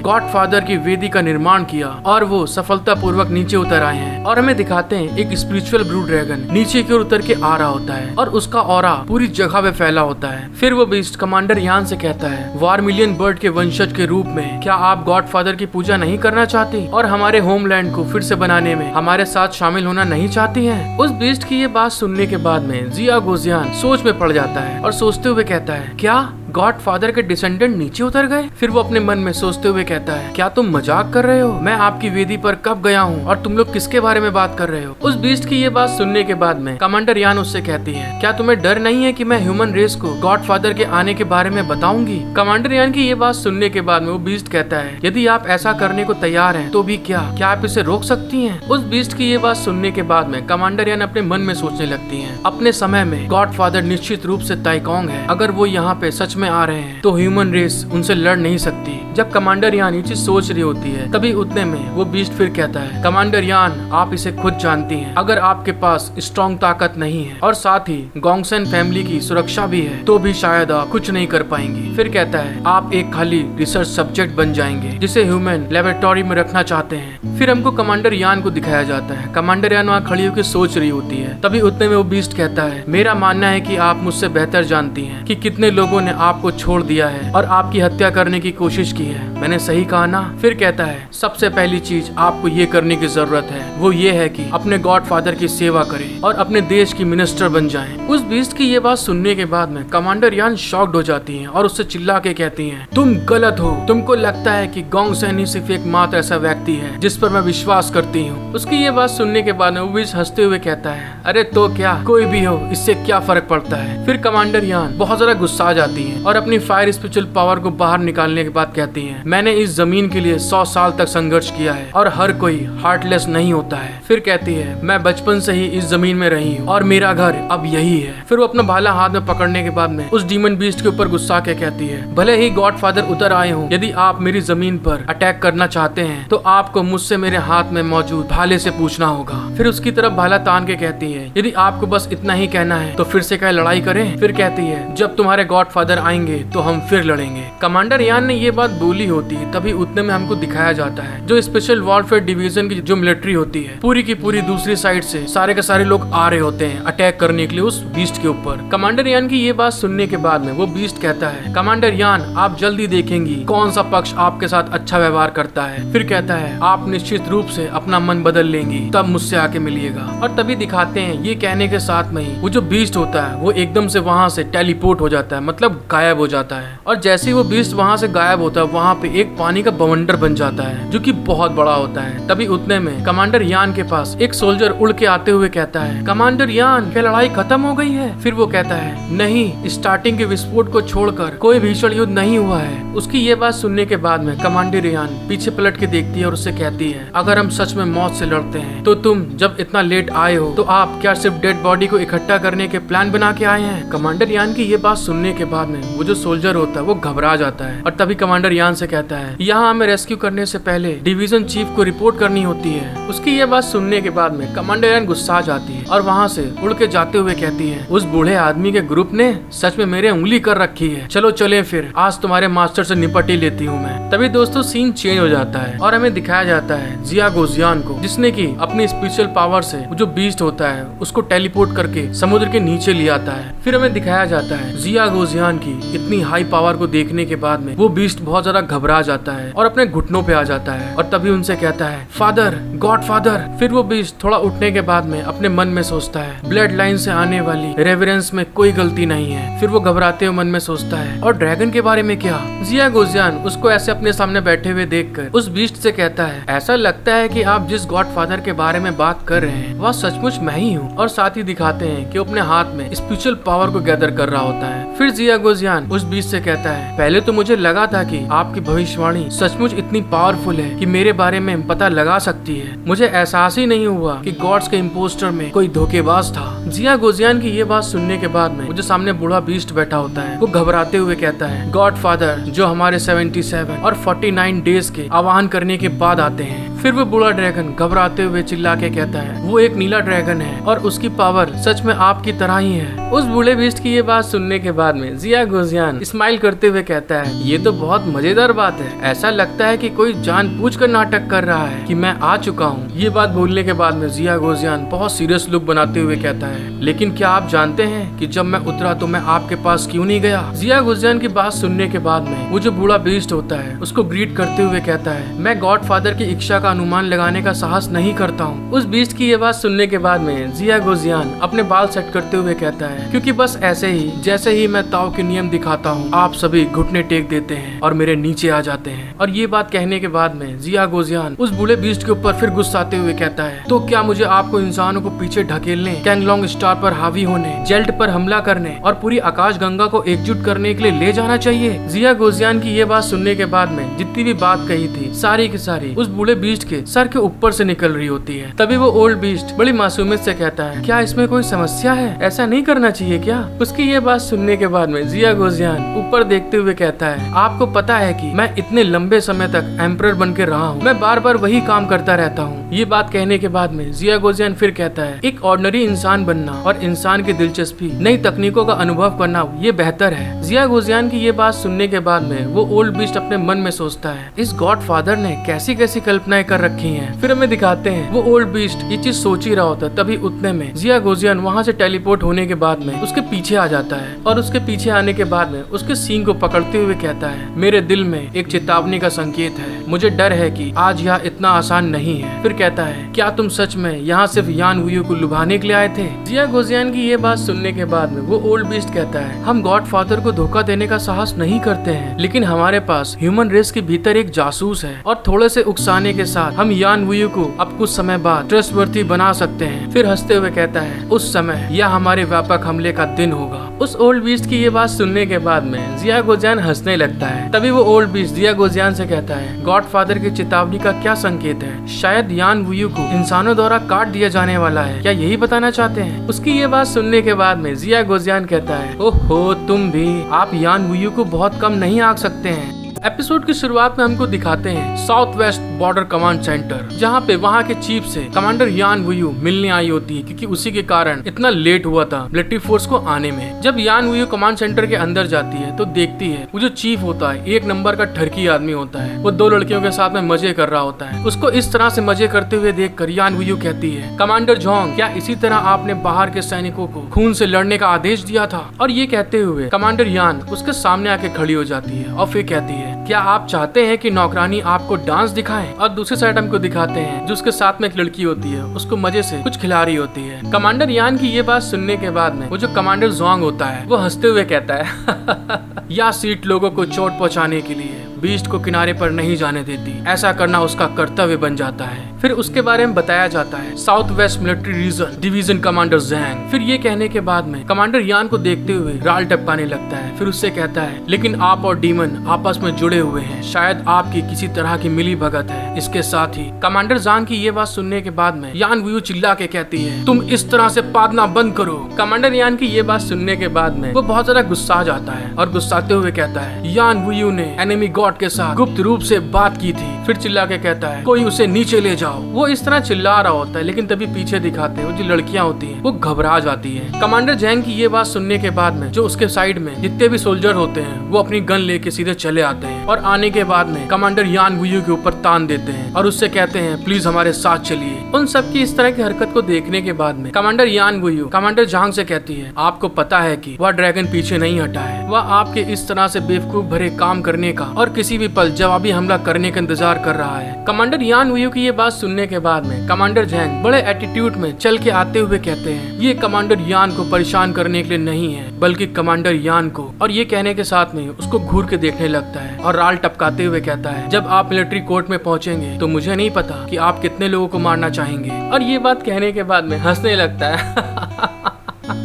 गॉड फादर की वेदी का निर्माण किया और वो सफलता पूर्वक नीचे उतर आए हैं। और हमें दिखाते हैं एक स्पिरिचुअल ब्लू ड्रैगन नीचे की ओर उतर के आ रहा होता है और उसका ऑरा पूरी जगह पे फैला होता है। फिर वो बीस्ट कमांडर यान से कहता है, वारमिलियन बर्ड के वंशज के रूप में क्या आप गॉड फादर की पूजा नहीं करना चाहती और हमारे होमलैंड को फिर से बनाने में हमारे साथ शामिल होना नहीं चाहती हैं? उस बीस्ट की ये बात सुनने के बाद में जिया गोजियान सोच में पड़ जाता है और सोचते हुए कहता है, क्या गॉड फादर के डिसेंडेंट नीचे उतर गए? फिर वो अपने मन में सोचते हुए कहता है, क्या तुम मजाक कर रहे हो? मैं आपकी वेदी पर कब गया हूँ और तुम लोग किसके बारे में बात कर रहे हो? उस बीस्ट की ये बात सुनने के बाद में कमांडर यान उससे कहती है, क्या तुम्हें डर नहीं है कि मैं ह्यूमन रेस को गॉड फादर के आने के बारे में बताऊंगी? कमांडर यान की ये बात सुनने के बाद में वो बीस्ट कहता है, यदि आप ऐसा करने को तैयार हैं तो भी क्या आप इसे रोक सकती हैं? उस बीस्ट की ये बात सुनने के बाद में कमांडर यान अपने मन में सोचने लगती हैं, अपने समय में गॉड फादर निश्चित रूप से ताइकोंग है। अगर वो यहाँ पे सच में आ रहे हैं तो ह्यूमन रेस उनसे लड़ नहीं सकती। जब कमांडर यान ये चीज सोच रही होती है तभी उतने में वो बीस्ट फिर कहता है, कमांडर यान, आप इसे खुद जानती हैं, अगर आपके पास स्ट्रॉन्ग ताकत नहीं है और साथ ही गोंगसेन फैमिली की सुरक्षा भी है तो भी शायद आप कुछ नहीं कर पाएंगी। फिर कहता है, आप एक खाली रिसर्च सब्जेक्ट बन जाएंगे जिसे ह्यूमन लेबोरेटरी में रखना चाहते हैं। फिर हमको कमांडर यान को दिखाया जाता है। कमांडर यान वहाँ खड़ी होकर सोच रही होती है। तभी उतने में वो बीस्ट कहता है, मेरा मानना है कि आप मुझसे बेहतर जानती हैं कि कितने लोगों ने आपको छोड़ दिया है और आपकी हत्या करने की कोशिश की है। मैंने सही कहा ना? फिर कहता है, सबसे पहली चीज आपको ये करने की जरूरत है वो ये है कि अपने गॉड फादर की सेवा करें और अपने देश की मिनिस्टर बन जाएं। उस बीस्ट की ये बात सुनने के बाद में कमांडर यान शॉक्ड हो जाती हैं और उससे चिल्ला के कहती हैं, तुम गलत हो। तुमको लगता है कि गोंगसेन ही सिर्फ एक मात्र ऐसा व्यक्ति है जिस पर मैं विश्वास करती हूँ। उसकी ये बात सुनने के बाद में वो बीस्ट हंसते हुए कहता है, अरे तो क्या, कोई भी हो, इससे क्या फर्क पड़ता है? फिर कमांडर यान बहुत ज्यादा गुस्सा आ जाती है और अपनी फायर स्पिरिचुअल पावर को बाहर निकालने के बाद कहती हैं, मैंने इस जमीन के लिए 100 साल तक संघर्ष किया है और हर कोई हार्टलेस नहीं होता है। फिर कहती है, मैं बचपन से ही इस जमीन में रही हूँ और मेरा घर अब यही है। फिर वो अपना भाला हाथ में पकड़ने के बाद में उस डीमन बीस्ट के ऊपर गुस्सा के कहती है, भले ही गॉड फादर उतर आए हों, यदि आप मेरी जमीन पर अटैक करना चाहते हैं तो आपको मुझसे मेरे हाथ में मौजूद भाले से पूछना होगा। फिर उसकी तरफ भाला तान के कहती है, यदि आपको बस इतना ही कहना है तो फिर से क्या लड़ाई करें? फिर कहती है, जब तुम्हारे गॉड फादर आएंगे तो हम फिर लड़ेंगे। कमांडर यान ने ये बात बोली होती तभी उतने में हमको दिखाया जाता है जो स्पेशल वॉरफेयर डिवीजन की जो मिलिट्री होती है पूरी की पूरी दूसरी साइड से सारे के सारे लोग आ रहे होते हैं अटैक करने के लिए उस बीस्ट के ऊपर। कमांडर यान की ये बात सुनने के बाद में वो बीस्ट कहता है, कमांडर यान, आप जल्दी देखेंगी कौन सा पक्ष आपके साथ अच्छा व्यवहार करता है। फिर कहता है, आप निश्चित रूप से अपना मन बदल लेंगी, तब मुझसे आके मिलिएगा। और तभी दिखाते हैं ये कहने के साथ में ही वो जो बीस्ट होता है वो एकदम से वहाँ से टेलीपोर्ट हो जाता है, मतलब गायब हो जाता है। और जैसे ही वो बीस्ट वहाँ से गायब होता है, वहाँ पे एक पानी का बवंडर बन जाता है जो कि बहुत बड़ा होता है। तभी उतने में कमांडर यान के पास एक सोल्जर उड़ के आते हुए कहता है, कमांडर यान, क्या लड़ाई खत्म हो गई है? फिर वो कहता है, नहीं, स्टार्टिंग के विस्फोट को छोड़कर कोई भीषण युद्ध नहीं हुआ है। उसकी ये बात सुनने के बाद में कमांडर यान पीछे पलट के देखती है और उससे कहती है, अगर हम सच में मौत से लड़ते हैं तो तुम जब इतना लेट आए हो तो आप क्या सिर्फ डेड बॉडी को इकट्ठा करने के प्लान बना के आए हैं? कमांडर यान की ये बात सुनने के बाद में वो जो सोल्जर होता है वो घबरा जाता है और तभी कमांडर यान से कहता है, यहाँ हमें रेस्क्यू करने से पहले डिवीजन चीफ को रिपोर्ट करनी होती है। उसकी ये बात सुनने के बाद में कमांडर यान गुस्सा आ जाती है और वहाँ से उड़ के जाते हुए कहती है, उस बूढ़े आदमी के ग्रुप ने सच में मेरे उंगली कर रखी है। चलो चले फिर, आज तुम्हारे मास्टर से निपट ही लेती हूँ मैं। तभी दोस्तों सीन चेंज हो जाता है और हमें दिखाया जाता है जिया गोजियान को, जिसने की अपनी स्पेशल पावर से जो बीस्ट होता है उसको टेलीपोर्ट करके समुद्र के नीचे ले आता है। फिर हमें दिखाया जाता है जिया गोजियान की इतनी हाई पावर को देखने के बाद में वो बीस्ट बहुत ज्यादा घबरा जाता है और अपने घुटनों पे आ जाता है और तभी उनसे कहता है, फादर, गॉड फादर। फिर वो बीस्ट थोड़ा उठने के बाद में अपने मन में सोचता है, ब्लड लाइन से आने वाली रेवरेंस में कोई गलती नहीं है। फिर वो घबराते हुए मन में सोचता है, और ड्रैगन के बारे में क्या? जिया गोजियान उसको ऐसे अपने सामने बैठे हुए देखकर उस बीस्ट से कहता है, ऐसा लगता है कि आप जिस गॉड फादर के बारे में बात कर रहे हैं वह सचमुच मैं ही हूँ। और साथ ही दिखाते हैं कि अपने हाथ में स्पिरिचुअल पावर को गैदर कर रहा होता है। फिर जिया गोजियान उस बीस्ट से कहता है, पहले तो मुझे लगा था कि आपकी भविष्यवाणी सचमुच इतनी पावरफुल है कि मेरे बारे में पता लगा सकती है। मुझे एहसास ही नहीं हुआ कि गॉड्स के इम्पोस्टर में कोई धोखेबाज था। जिया गोजियान की ये बात सुनने के बाद में मुझे सामने बूढ़ा बीस्ट बैठा होता है, वो घबराते हुए कहता है, गॉड फादर जो हमारे 77 और 49 डेज के आह्वान करने के बाद आते हैं। फिर वो बूढ़ा ड्रैगन घबराते हुए चिल्ला के कहता है, वो एक नीला ड्रैगन है और उसकी पावर सच में आपकी तरह ही है। उस बूढ़े बीस्ट की ये बात सुनने के बाद में जिया गोजियान स्माइल करते हुए कहता है, ये तो बहुत मजेदार बात है। ऐसा लगता है कि कोई जानबूझकर नाटक कर रहा है कि मैं आ चुका हूँ। ये बात बोलने के बाद में जिया गोजियान बहुत सीरियस लुक बनाते हुए कहता है, लेकिन क्या आप जानते हैं कि जब मैं उतरा तो मैं आपके पास क्यों नहीं गया? जिया गोजियान की बात सुनने के बाद में वो जो बूढ़ा बीस्ट होता है उसको ग्रीट करते हुए कहता है, मैं गॉड फादर की इच्छा का अनुमान लगाने का साहस नहीं करता हूँ। उस बीस्ट की ये बात सुनने के बाद में जिया गोजियान अपने बाल सेट करते हुए कहता है, क्योंकि बस ऐसे ही जैसे ही मैं ताओ के नियम दिखाता हूँ आप सभी घुटने टेक देते हैं और मेरे नीचे आ जाते हैं। और ये बात कहने के बाद में जिया गोजियान उस बूढ़े बीस्ट के ऊपर फिर गुस्साते हुए कहता है, तो क्या मुझे आपको इंसानों को पीछे ढकेलने, कैंगलोंग स्टार पर हावी होने, जेल्ट पर हमला करने और पूरी आकाश गंगा को एकजुट करने के लिए ले जाना चाहिए? जिया गोजियान की ये बात सुनने के बाद में जितनी भी बात कही थी सारी की सारी उस बूढ़े बीस्ट के सर के ऊपर से निकल रही होती है। तभी वो ओल्ड बीस्ट बड़ी मासूमियत से कहता है, क्या इसमें कोई समस्या है? ऐसा नहीं करना चाहिए क्या? उसकी ये बात सुनने के बाद में जिया गोजियान ऊपर देखते हुए कहता है, आपको पता है कि मैं इतने लंबे समय तक एम्परर बन के रहा हूँ, मैं बार बार वही काम करता रहता हूँ। ये बात कहने के बाद में जिया गोजियान फिर कहता है, एक ऑर्डिनरी इंसान बनना और इंसान की दिलचस्पी, नई तकनीकों का अनुभव करना ये बेहतर है। जिया गोजियान की ये बात सुनने के बाद में वो ओल्ड बीस्ट अपने मन में सोचता है, इस गॉड फादर ने कैसी कैसी कल्पनाएं कर रखी हैं। फिर हमें दिखाते हैं वो ओल्ड बीस्ट ये चीज सोच ही रहा होता है। तभी उतने में जिया गोजियान वहाँ से टेलीपोर्ट होने के बाद में उसके पीछे आ जाता है और उसके पीछे आने के बाद में उसके सींग को पकड़ते हुए कहता है, मेरे दिल में एक चेतावनी का संकेत है, मुझे डर है कि आज यह इतना आसान नहीं है। फिर कहता है, क्या तुम सच में यहाँ सिर्फ यान वुयू को लुभाने के लिए आए थे? जिया गोजियान की ये बात सुनने के बाद में वो ओल्ड बीस्ट कहता है, हम गॉड फादर को धोखा देने का साहस नहीं करते हैं, लेकिन हमारे पास ह्यूमन रेस के भीतर एक जासूस है और थोड़े से उकसाने के साथ हम यान वुयू को अब कुछ समय बाद ट्रस्टवर्थी बना सकते हैं। फिर हंसते हुए कहता है, उस समय यह हमारे व्यापक हमले का दिन होगा। उस ओल्ड बीस्ट की ये बात सुनने के बाद में जिया गोजियान हंसने लगता है। तभी वो ओल्ड बीस्ट जिया गोजियान से कहता है, गॉड फादर की चेतावनी का क्या संकेत है? शायद यान वुयू को इंसानों द्वारा काट दिया जाने वाला है, क्या यही बताना चाहते हैं? उसकी ये बात सुनने के बाद में जिया गोजियान कहता है, ओहो तुम भी, आप यान वुयू को बहुत कम नहीं आंक सकते हैं। एपिसोड की शुरुआत में हमको दिखाते हैं south west border command centre, जहाँ पे वहाँ के चीफ से कमांडर यान वुयू मिलने आई होती है, क्योंकि उसी के कारण इतना लेट हुआ था मिलिट्री फोर्स को आने में। जब यान वुयू कमांड सेंटर के अंदर जाती है तो देखती है वो जो चीफ होता है एक नंबर का ठरकी आदमी होता है, वो दो लड़कियों के साथ में मजे कर रहा होता है। उसको इस तरह से मजे करते हुए देखकर यान वुयू कहती है, कमांडर जोंग, क्या इसी तरह आपने बाहर के सैनिकों को खून से लड़ने का आदेश दिया था? और ये कहते हुए कमांडर यान उसके सामने आके खड़ी हो जाती है और फिर कहती है, क्या आप चाहते हैं कि नौकरानी आपको डांस दिखाएं? और दूसरी साइड हमको दिखाते हैं जो उसके साथ में एक लड़की होती है, उसको मजे से कुछ खिला रही होती है। कमांडर यान की ये बात सुनने के बाद में वो जो कमांडर जोंग होता है वो हंसते हुए कहता है यह सीट लोगों को चोट पहुंचाने के लिए बीस्ट को किनारे पर नहीं जाने देती, ऐसा करना उसका कर्तव्य बन जाता है। फिर उसके बारे में बताया जाता है south west military region division commander Zhang. फिर ये कहने के बाद में कमांडर यान को देखते हुए राल टपकाने लगता है। फिर उससे कहता है लेकिन आप और डीमन आपस में जुड़े हुए हैं, शायद आपकी किसी तरह की मिली भगत है। इसके साथ ही कमांडर जांग की ये बात सुनने के बाद में यान वुयू चिल्ला के कहती है तुम इस तरह से पादना बंद करो। कमांडर यान की ये बात सुनने के बाद में वो बहुत ज्यादा गुस्सा आ जाता है और गुस्साते हुए कहता है यान वुयू ने एनिमी गॉड के साथ गुप्त रूप से बात की थी। फिर चिल्ला के कहता है कोई उसे नीचे ले जाओ। वो इस तरह चिल्ला रहा होता है लेकिन तभी पीछे दिखाते हैं वो जो लड़कियां होती हैं वो घबरा जाती हैं। कमांडर जैंग की ये बात सुनने के बाद में जो उसके साइड में जितने भी सोल्जर होते हैं वो अपनी गन लेके सीधे चले आते हैं और आने के बाद में कमांडर यान वुयू के ऊपर तान देते हैं और उससे कहते हैं प्लीज हमारे साथ चलिए। उन सब की इस तरह की हरकत को देखने के बाद में कमांडर यान वुयू कमांडर जांग से कहती है आपको पता है कि वह ड्रैगन पीछे नहीं हटा है, वह आपके इस तरह से बेवकूफ भरे काम करने का और किसी भी पल जवाबी हमला करने का इंतजार कर रहा है। कमांडर यान वुयू की ये बात सुनने के बाद में कमांडर जैंग बड़े एटीट्यूड में चल के आते हुए कहते हैं ये कमांडर यान को परेशान करने के लिए नहीं है बल्कि कमांडर यान को। और ये कहने के साथ में उसको घूर के देखने लगता है और राल टपकाते हुए कहता है जब आप मिलिट्री कोर्ट में पहुंचेंगे तो मुझे नहीं पता कि आप कितने लोगों को मारना चाहेंगे। और ये बात कहने के बाद में हंसने लगता है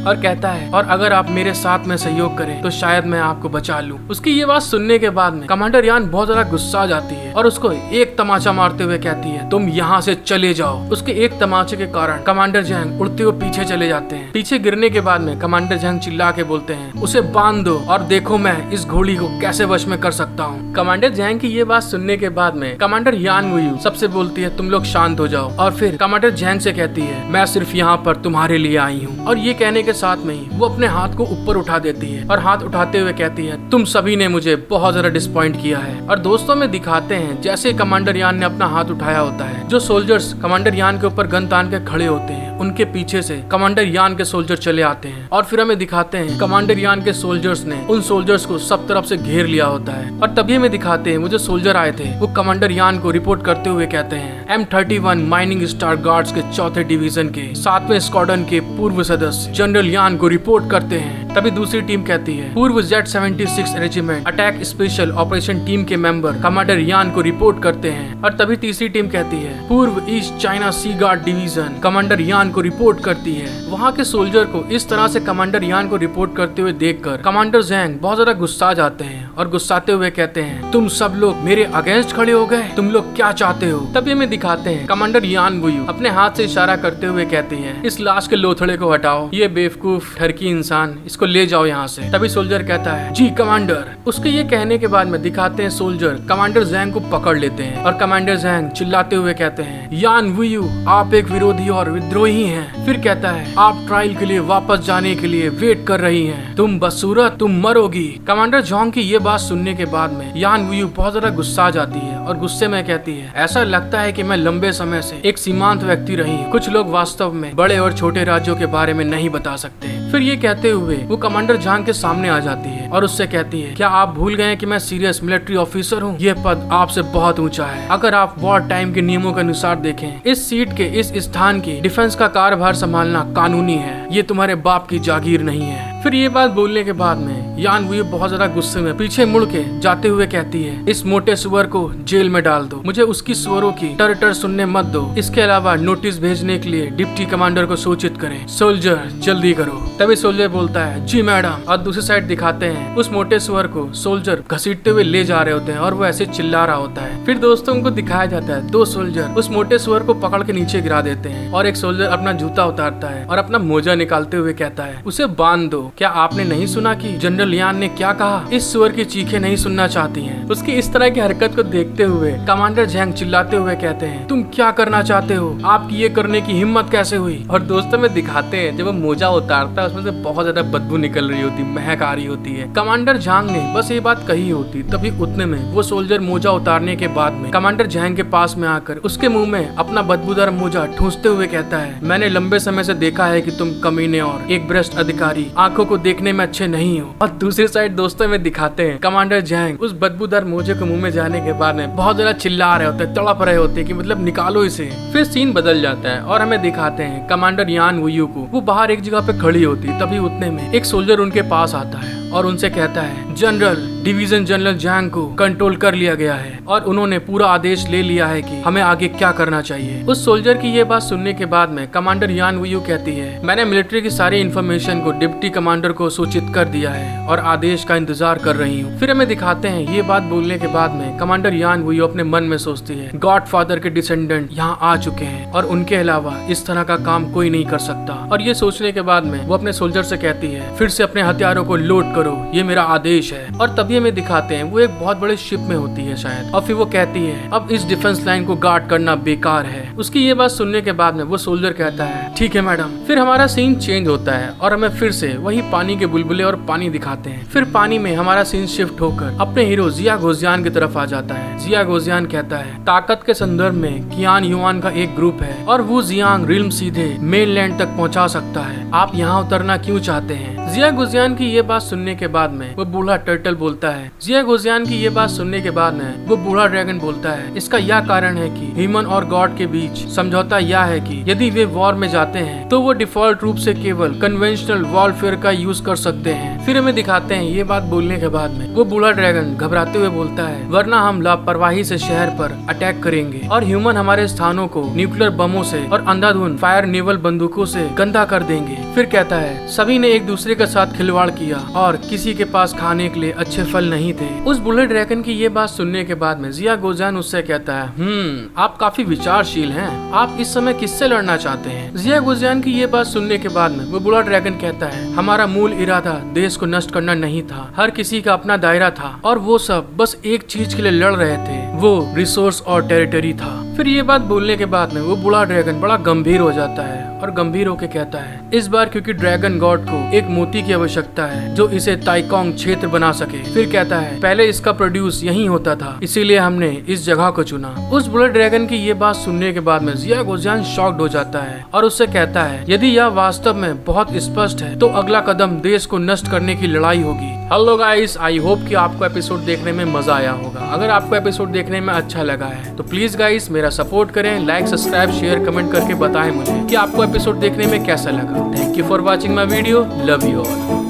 और कहता है और अगर आप मेरे साथ में सहयोग करें तो शायद मैं आपको बचा लूं। उसकी ये बात सुनने के बाद में कमांडर यान बहुत ज्यादा गुस्सा आ जाती है और उसको एक तमाचा मारते हुए कहती है तुम यहाँ से चले जाओ। उसके एक तमाचे के कारण कमांडर जैंग उड़ते हुए पीछे चले जाते हैं। पीछे गिरने के बाद में कमांडर जैंग चिल्ला के बोलते हैं उसे बांध दो और देखो मैं इस घोड़ी को कैसे वश में कर सकता हूँ। कमांडर जैंग की ये बात सुनने के बाद में कमांडर यान वुयू सबसे बोलती है तुम लोग शांत हो जाओ और फिर कमांडर जैंग से कहती है मैं सिर्फ यहाँ पर तुम्हारे लिए आई हूँ। और ये कहने के साथ में ही वो अपने हाथ को ऊपर उठा देती है और हाथ उठाते हुए कहती है तुम सभी ने मुझे बहुत ज्यादा डिसपॉइंट किया है। और दोस्तों में दिखाते हैं जैसे कमांडर यान ने अपना हाथ उठाया होता है जो सोल्जर्स कमांडर यान के ऊपर गन तान के खड़े होते हैं उनके पीछे से कमांडर यान के सोल्जर चले आते हैं और फिर हमें दिखाते हैं कमांडर यान के सोल्जर्स ने उन सोल्जर्स को सब तरफ से घेर लिया होता है। और तभी हमें दिखाते हैं वो जो सोल्जर आए थे वो कमांडर यान को रिपोर्ट करते हुए कहते हैं M31 माइनिंग स्टार गार्ड्स के 4थे डिवीजन के 7वें स्क्वाड्रन के पूर्व सदस्य जनरल यान को रिपोर्ट करते हैं। तभी दूसरी टीम कहती है पूर्व Z76 regiment attack special operation team के मेंबर कमांडर यान को रिपोर्ट करते हैं। और तभी तीसरी टीम कहती है पूर्व ईस्ट चाइना सी गार्ड डिवीजन कमांडर यान को रिपोर्ट करती है। वहाँ के सोल्जर को इस तरह से कमांडर यान को रिपोर्ट करते हुए देखकर कमांडर जैंग बहुत ज्यादा गुस्सा जाते हैं और गुस्साते हुए कहते हैं तुम सब लोग मेरे अगेंस्ट खड़े हो गए, तुम लोग क्या चाहते हो। तभी हमें दिखाते हैं कमांडर यान वुयू अपने हाथ से इशारा करते हुए कहती है इस लाश के लोथड़े को हटाओ, ये बेवकूफ ठरकी इंसान, इसको ले जाओ यहाँ से। तभी सोल्जर कहता है जी कमांडर। उसके ये कहने के बाद में दिखाते हैं सोल्जर कमांडर जैंग को पकड़ लेते हैं और कमांडर जैंग चिल्लाते हुए कहते हैं यान वुयू आप एक विरोधी और विद्रोही हैं। फिर कहता है आप ट्रायल के लिए वापस जाने के लिए वेट कर रही हैं, तुम बदसूरत तुम मरोगी। कमांडर जोंग की ये बात सुनने के बाद में यान वुयू बहुत ज्यादा गुस्सा आ जाती है और गुस्से में कहती है ऐसा लगता है कि मैं लंबे समय से एक सीमांत व्यक्ति रही हूँ, कुछ लोग वास्तव में बड़े और छोटे राज्यों के बारे में नहीं बता सकते। फिर ये कहते हुए वो कमांडर जांग के सामने आ जाती है और उससे कहती है क्या आप भूल गए कि मैं सीरियस मिलिट्री ऑफिसर हूँ, ये पद आपसे बहुत ऊंचा है। अगर आप वॉर टाइम के नियमों के अनुसार देखें इस सीट के इस स्थान की डिफेंस का कार्यभार संभालना कानूनी है, ये तुम्हारे बाप की जागीर नहीं है। फिर ये बात बोलने के बाद में यान वुयू बहुत ज्यादा गुस्से में पीछे मुड़ के जाते हुए कहती है इस मोटे सुअर को जेल में डाल दो, मुझे उसकी सुअरों की टर सुनने मत दो। इसके अलावा नोटिस भेजने के लिए डिप्टी कमांडर को सूचित करें। सोल्जर जल्दी करो। तभी सोल्जर बोलता है जी मैडम। और दूसरी साइड दिखाते हैं उस मोटे सुअर को सोल्जर घसीटते हुए ले जा रहे होते हैं और वो ऐसे चिल्ला रहा होता है। फिर दोस्तों को दिखाया जाता है दो सोल्जर उस मोटे सुअर को पकड़ के नीचे गिरा देते हैं और एक सोल्जर अपना जूता उतारता है और अपना मोजा निकालते हुए कहता है उसे बांध दो। क्या आपने नहीं सुना कि जनरल यान ने क्या कहा, इस सुअर की चीखें नहीं सुनना चाहती हैं। उसकी इस तरह की हरकत को देखते हुए कमांडर जैंग चिल्लाते हुए कहते हैं तुम क्या करना चाहते हो, आपकी ये करने की हिम्मत कैसे हुई। और दोस्तों में दिखाते हैं जब वो मोजा उतारता है उसमें से बहुत ज्यादा बदबू निकल रही होती, महक आ रही होती है। कमांडर जैंग ने बस ये बात कही होती तभी उतने में वो सोल्जर मोजा उतारने के बाद में कमांडर जैंग के पास में आकर उसके मुंह में अपना बदबूदार मोजा ठूंसते हुए कहता है मैंने लंबे समय से देखा है कि तुम कमीने और एक भ्रष्ट अधिकारी आंखों को देखने में अच्छे नहीं हो और दूसरी साइड दोस्तों में दिखाते हैं कमांडर जैंग उस बदबूदार मोजे को मुंह में जाने के बाद में बहुत ज्यादा चिल्ला रहे होते हैं, तड़प रहे होते हैं कि मतलब निकालो इसे। फिर सीन बदल जाता है और हमें दिखाते हैं कमांडर यान वुयू को। वो बाहर एक जगह पे खड़ी होती, तभी उतने में एक सोल्जर उनके पास आता है और उनसे कहता है जनरल, डिवीजन जनरल जैंग को कंट्रोल कर लिया गया है और उन्होंने पूरा आदेश ले लिया है कि हमें आगे क्या करना चाहिए। उस सोल्जर की ये बात सुनने के बाद में कमांडर यान वुयू कहती है मैंने मिलिट्री की सारी इन्फॉर्मेशन को डिप्टी कमांडर को सूचित कर दिया है और आदेश का इंतजार कर रही हूँ। फिर हमें दिखाते हैं ये बात बोलने के बाद में कमांडर यान वुयू अपने मन में सोचती है गॉडफादर के डिसेंडेंट यहाँ आ चुके हैं और उनके अलावा इस तरह का काम कोई नहीं कर सकता। और ये सोचने के बाद में वो अपने सोल्जर से कहती है फिर से अपने हथियारों को लोड करो, ये मेरा आदेश है। और तभी हमें दिखाते हैं वो एक बहुत बड़े शिप में होती है शायद, और फिर वो कहती है अब इस डिफेंस लाइन को गार्ड करना बेकार है। उसकी ये बात सुनने के बाद में वो सोल्जर कहता है ठीक है मैडम। फिर हमारा सीन चेंज होता है और हमें फिर से वही पानी के बुलबुले और पानी दिखाते हैं। फिर पानी में हमारा सीन शिफ्ट होकर अपने हीरो जिया गोजियान की तरफ आ जाता है। जिया गोजियान कहता है ताकत के संदर्भ में कियान युआन का एक ग्रुप है और वो जियांग रिल्म सीधे मेनलैंड तक पहुंचा सकता है, आप यहाँ उतरना क्यों चाहते हैं। जिया गोजियान की ये बात सुनने के बाद में वो बूढ़ा टर्टल बोलता है जिया गोजियान की ये बात सुनने के बाद में वो बूढ़ा ड्रैगन बोलता है इसका यह कारण है कि ह्यूमन और गॉड के बीच समझौता यह है कि यदि वे वॉर में जाते हैं तो वो डिफॉल्ट रूप से केवल कन्वेंशनल वॉरफेयर का यूज कर सकते हैं। फिर हमें दिखाते हैं ये बात बोलने के बाद में वो बूढ़ा ड्रैगन घबराते हुए बोलता है वरना हम लापरवाही से शहर पर अटैक करेंगे और ह्यूमन हमारे स्थानों को न्यूक्लियर बमों से और अंधाधुंध फायर नेवल बंदूकों से गंदा कर देंगे। फिर कहता है सभी ने एक दूसरे के साथ खिलवाड़ किया और किसी के पास खाने के लिए अच्छे फल नहीं थे। उस बुलेट ड्रैगन की ये बात सुनने के बाद में जिया गोजान उससे कहता है आप काफी विचारशील हैं, आप इस समय किससे लड़ना चाहते हैं। जिया गोजान की ये बात सुनने के बाद में वो बुला ड्रैगन कहता है हमारा मूल इरादा देश को नष्ट करना नहीं था, हर किसी का अपना दायरा था और वो सब बस एक चीज के लिए लड़ रहे थे, वो रिसोर्स और टेरिटरी था। फिर ये बात बोलने के बाद में वो बुढ़ा ड्रैगन बड़ा गंभीर हो जाता है और गंभीर होकर कहता है इस बार क्योंकि ड्रैगन गॉड को एक मोती की आवश्यकता है जो इसे ताइकोंग क्षेत्र बना सके। फिर कहता है पहले इसका प्रोड्यूस यहीं होता था, इसीलिए हमने इस जगह को चुना। उस बुलेट ड्रैगन की ये बात सुनने के बाद में जिया गोजान शॉक्ड हो जाता है और उससे कहता है यदि यह वास्तव में बहुत स्पष्ट है तो अगला कदम देश को नष्ट करने की लड़ाई होगी। हेलो गाइस, आई होप कि आपको एपिसोड देखने में मजा आया होगा। अगर आपको एपिसोड देखने में अच्छा लगा है तो प्लीज गाइस मेरा सपोर्ट करें, लाइक सब्सक्राइब शेयर कमेंट करके बताएं मुझे कि आपको एपिसोड देखने में कैसा लगा। Thank you for watching my video, love you all.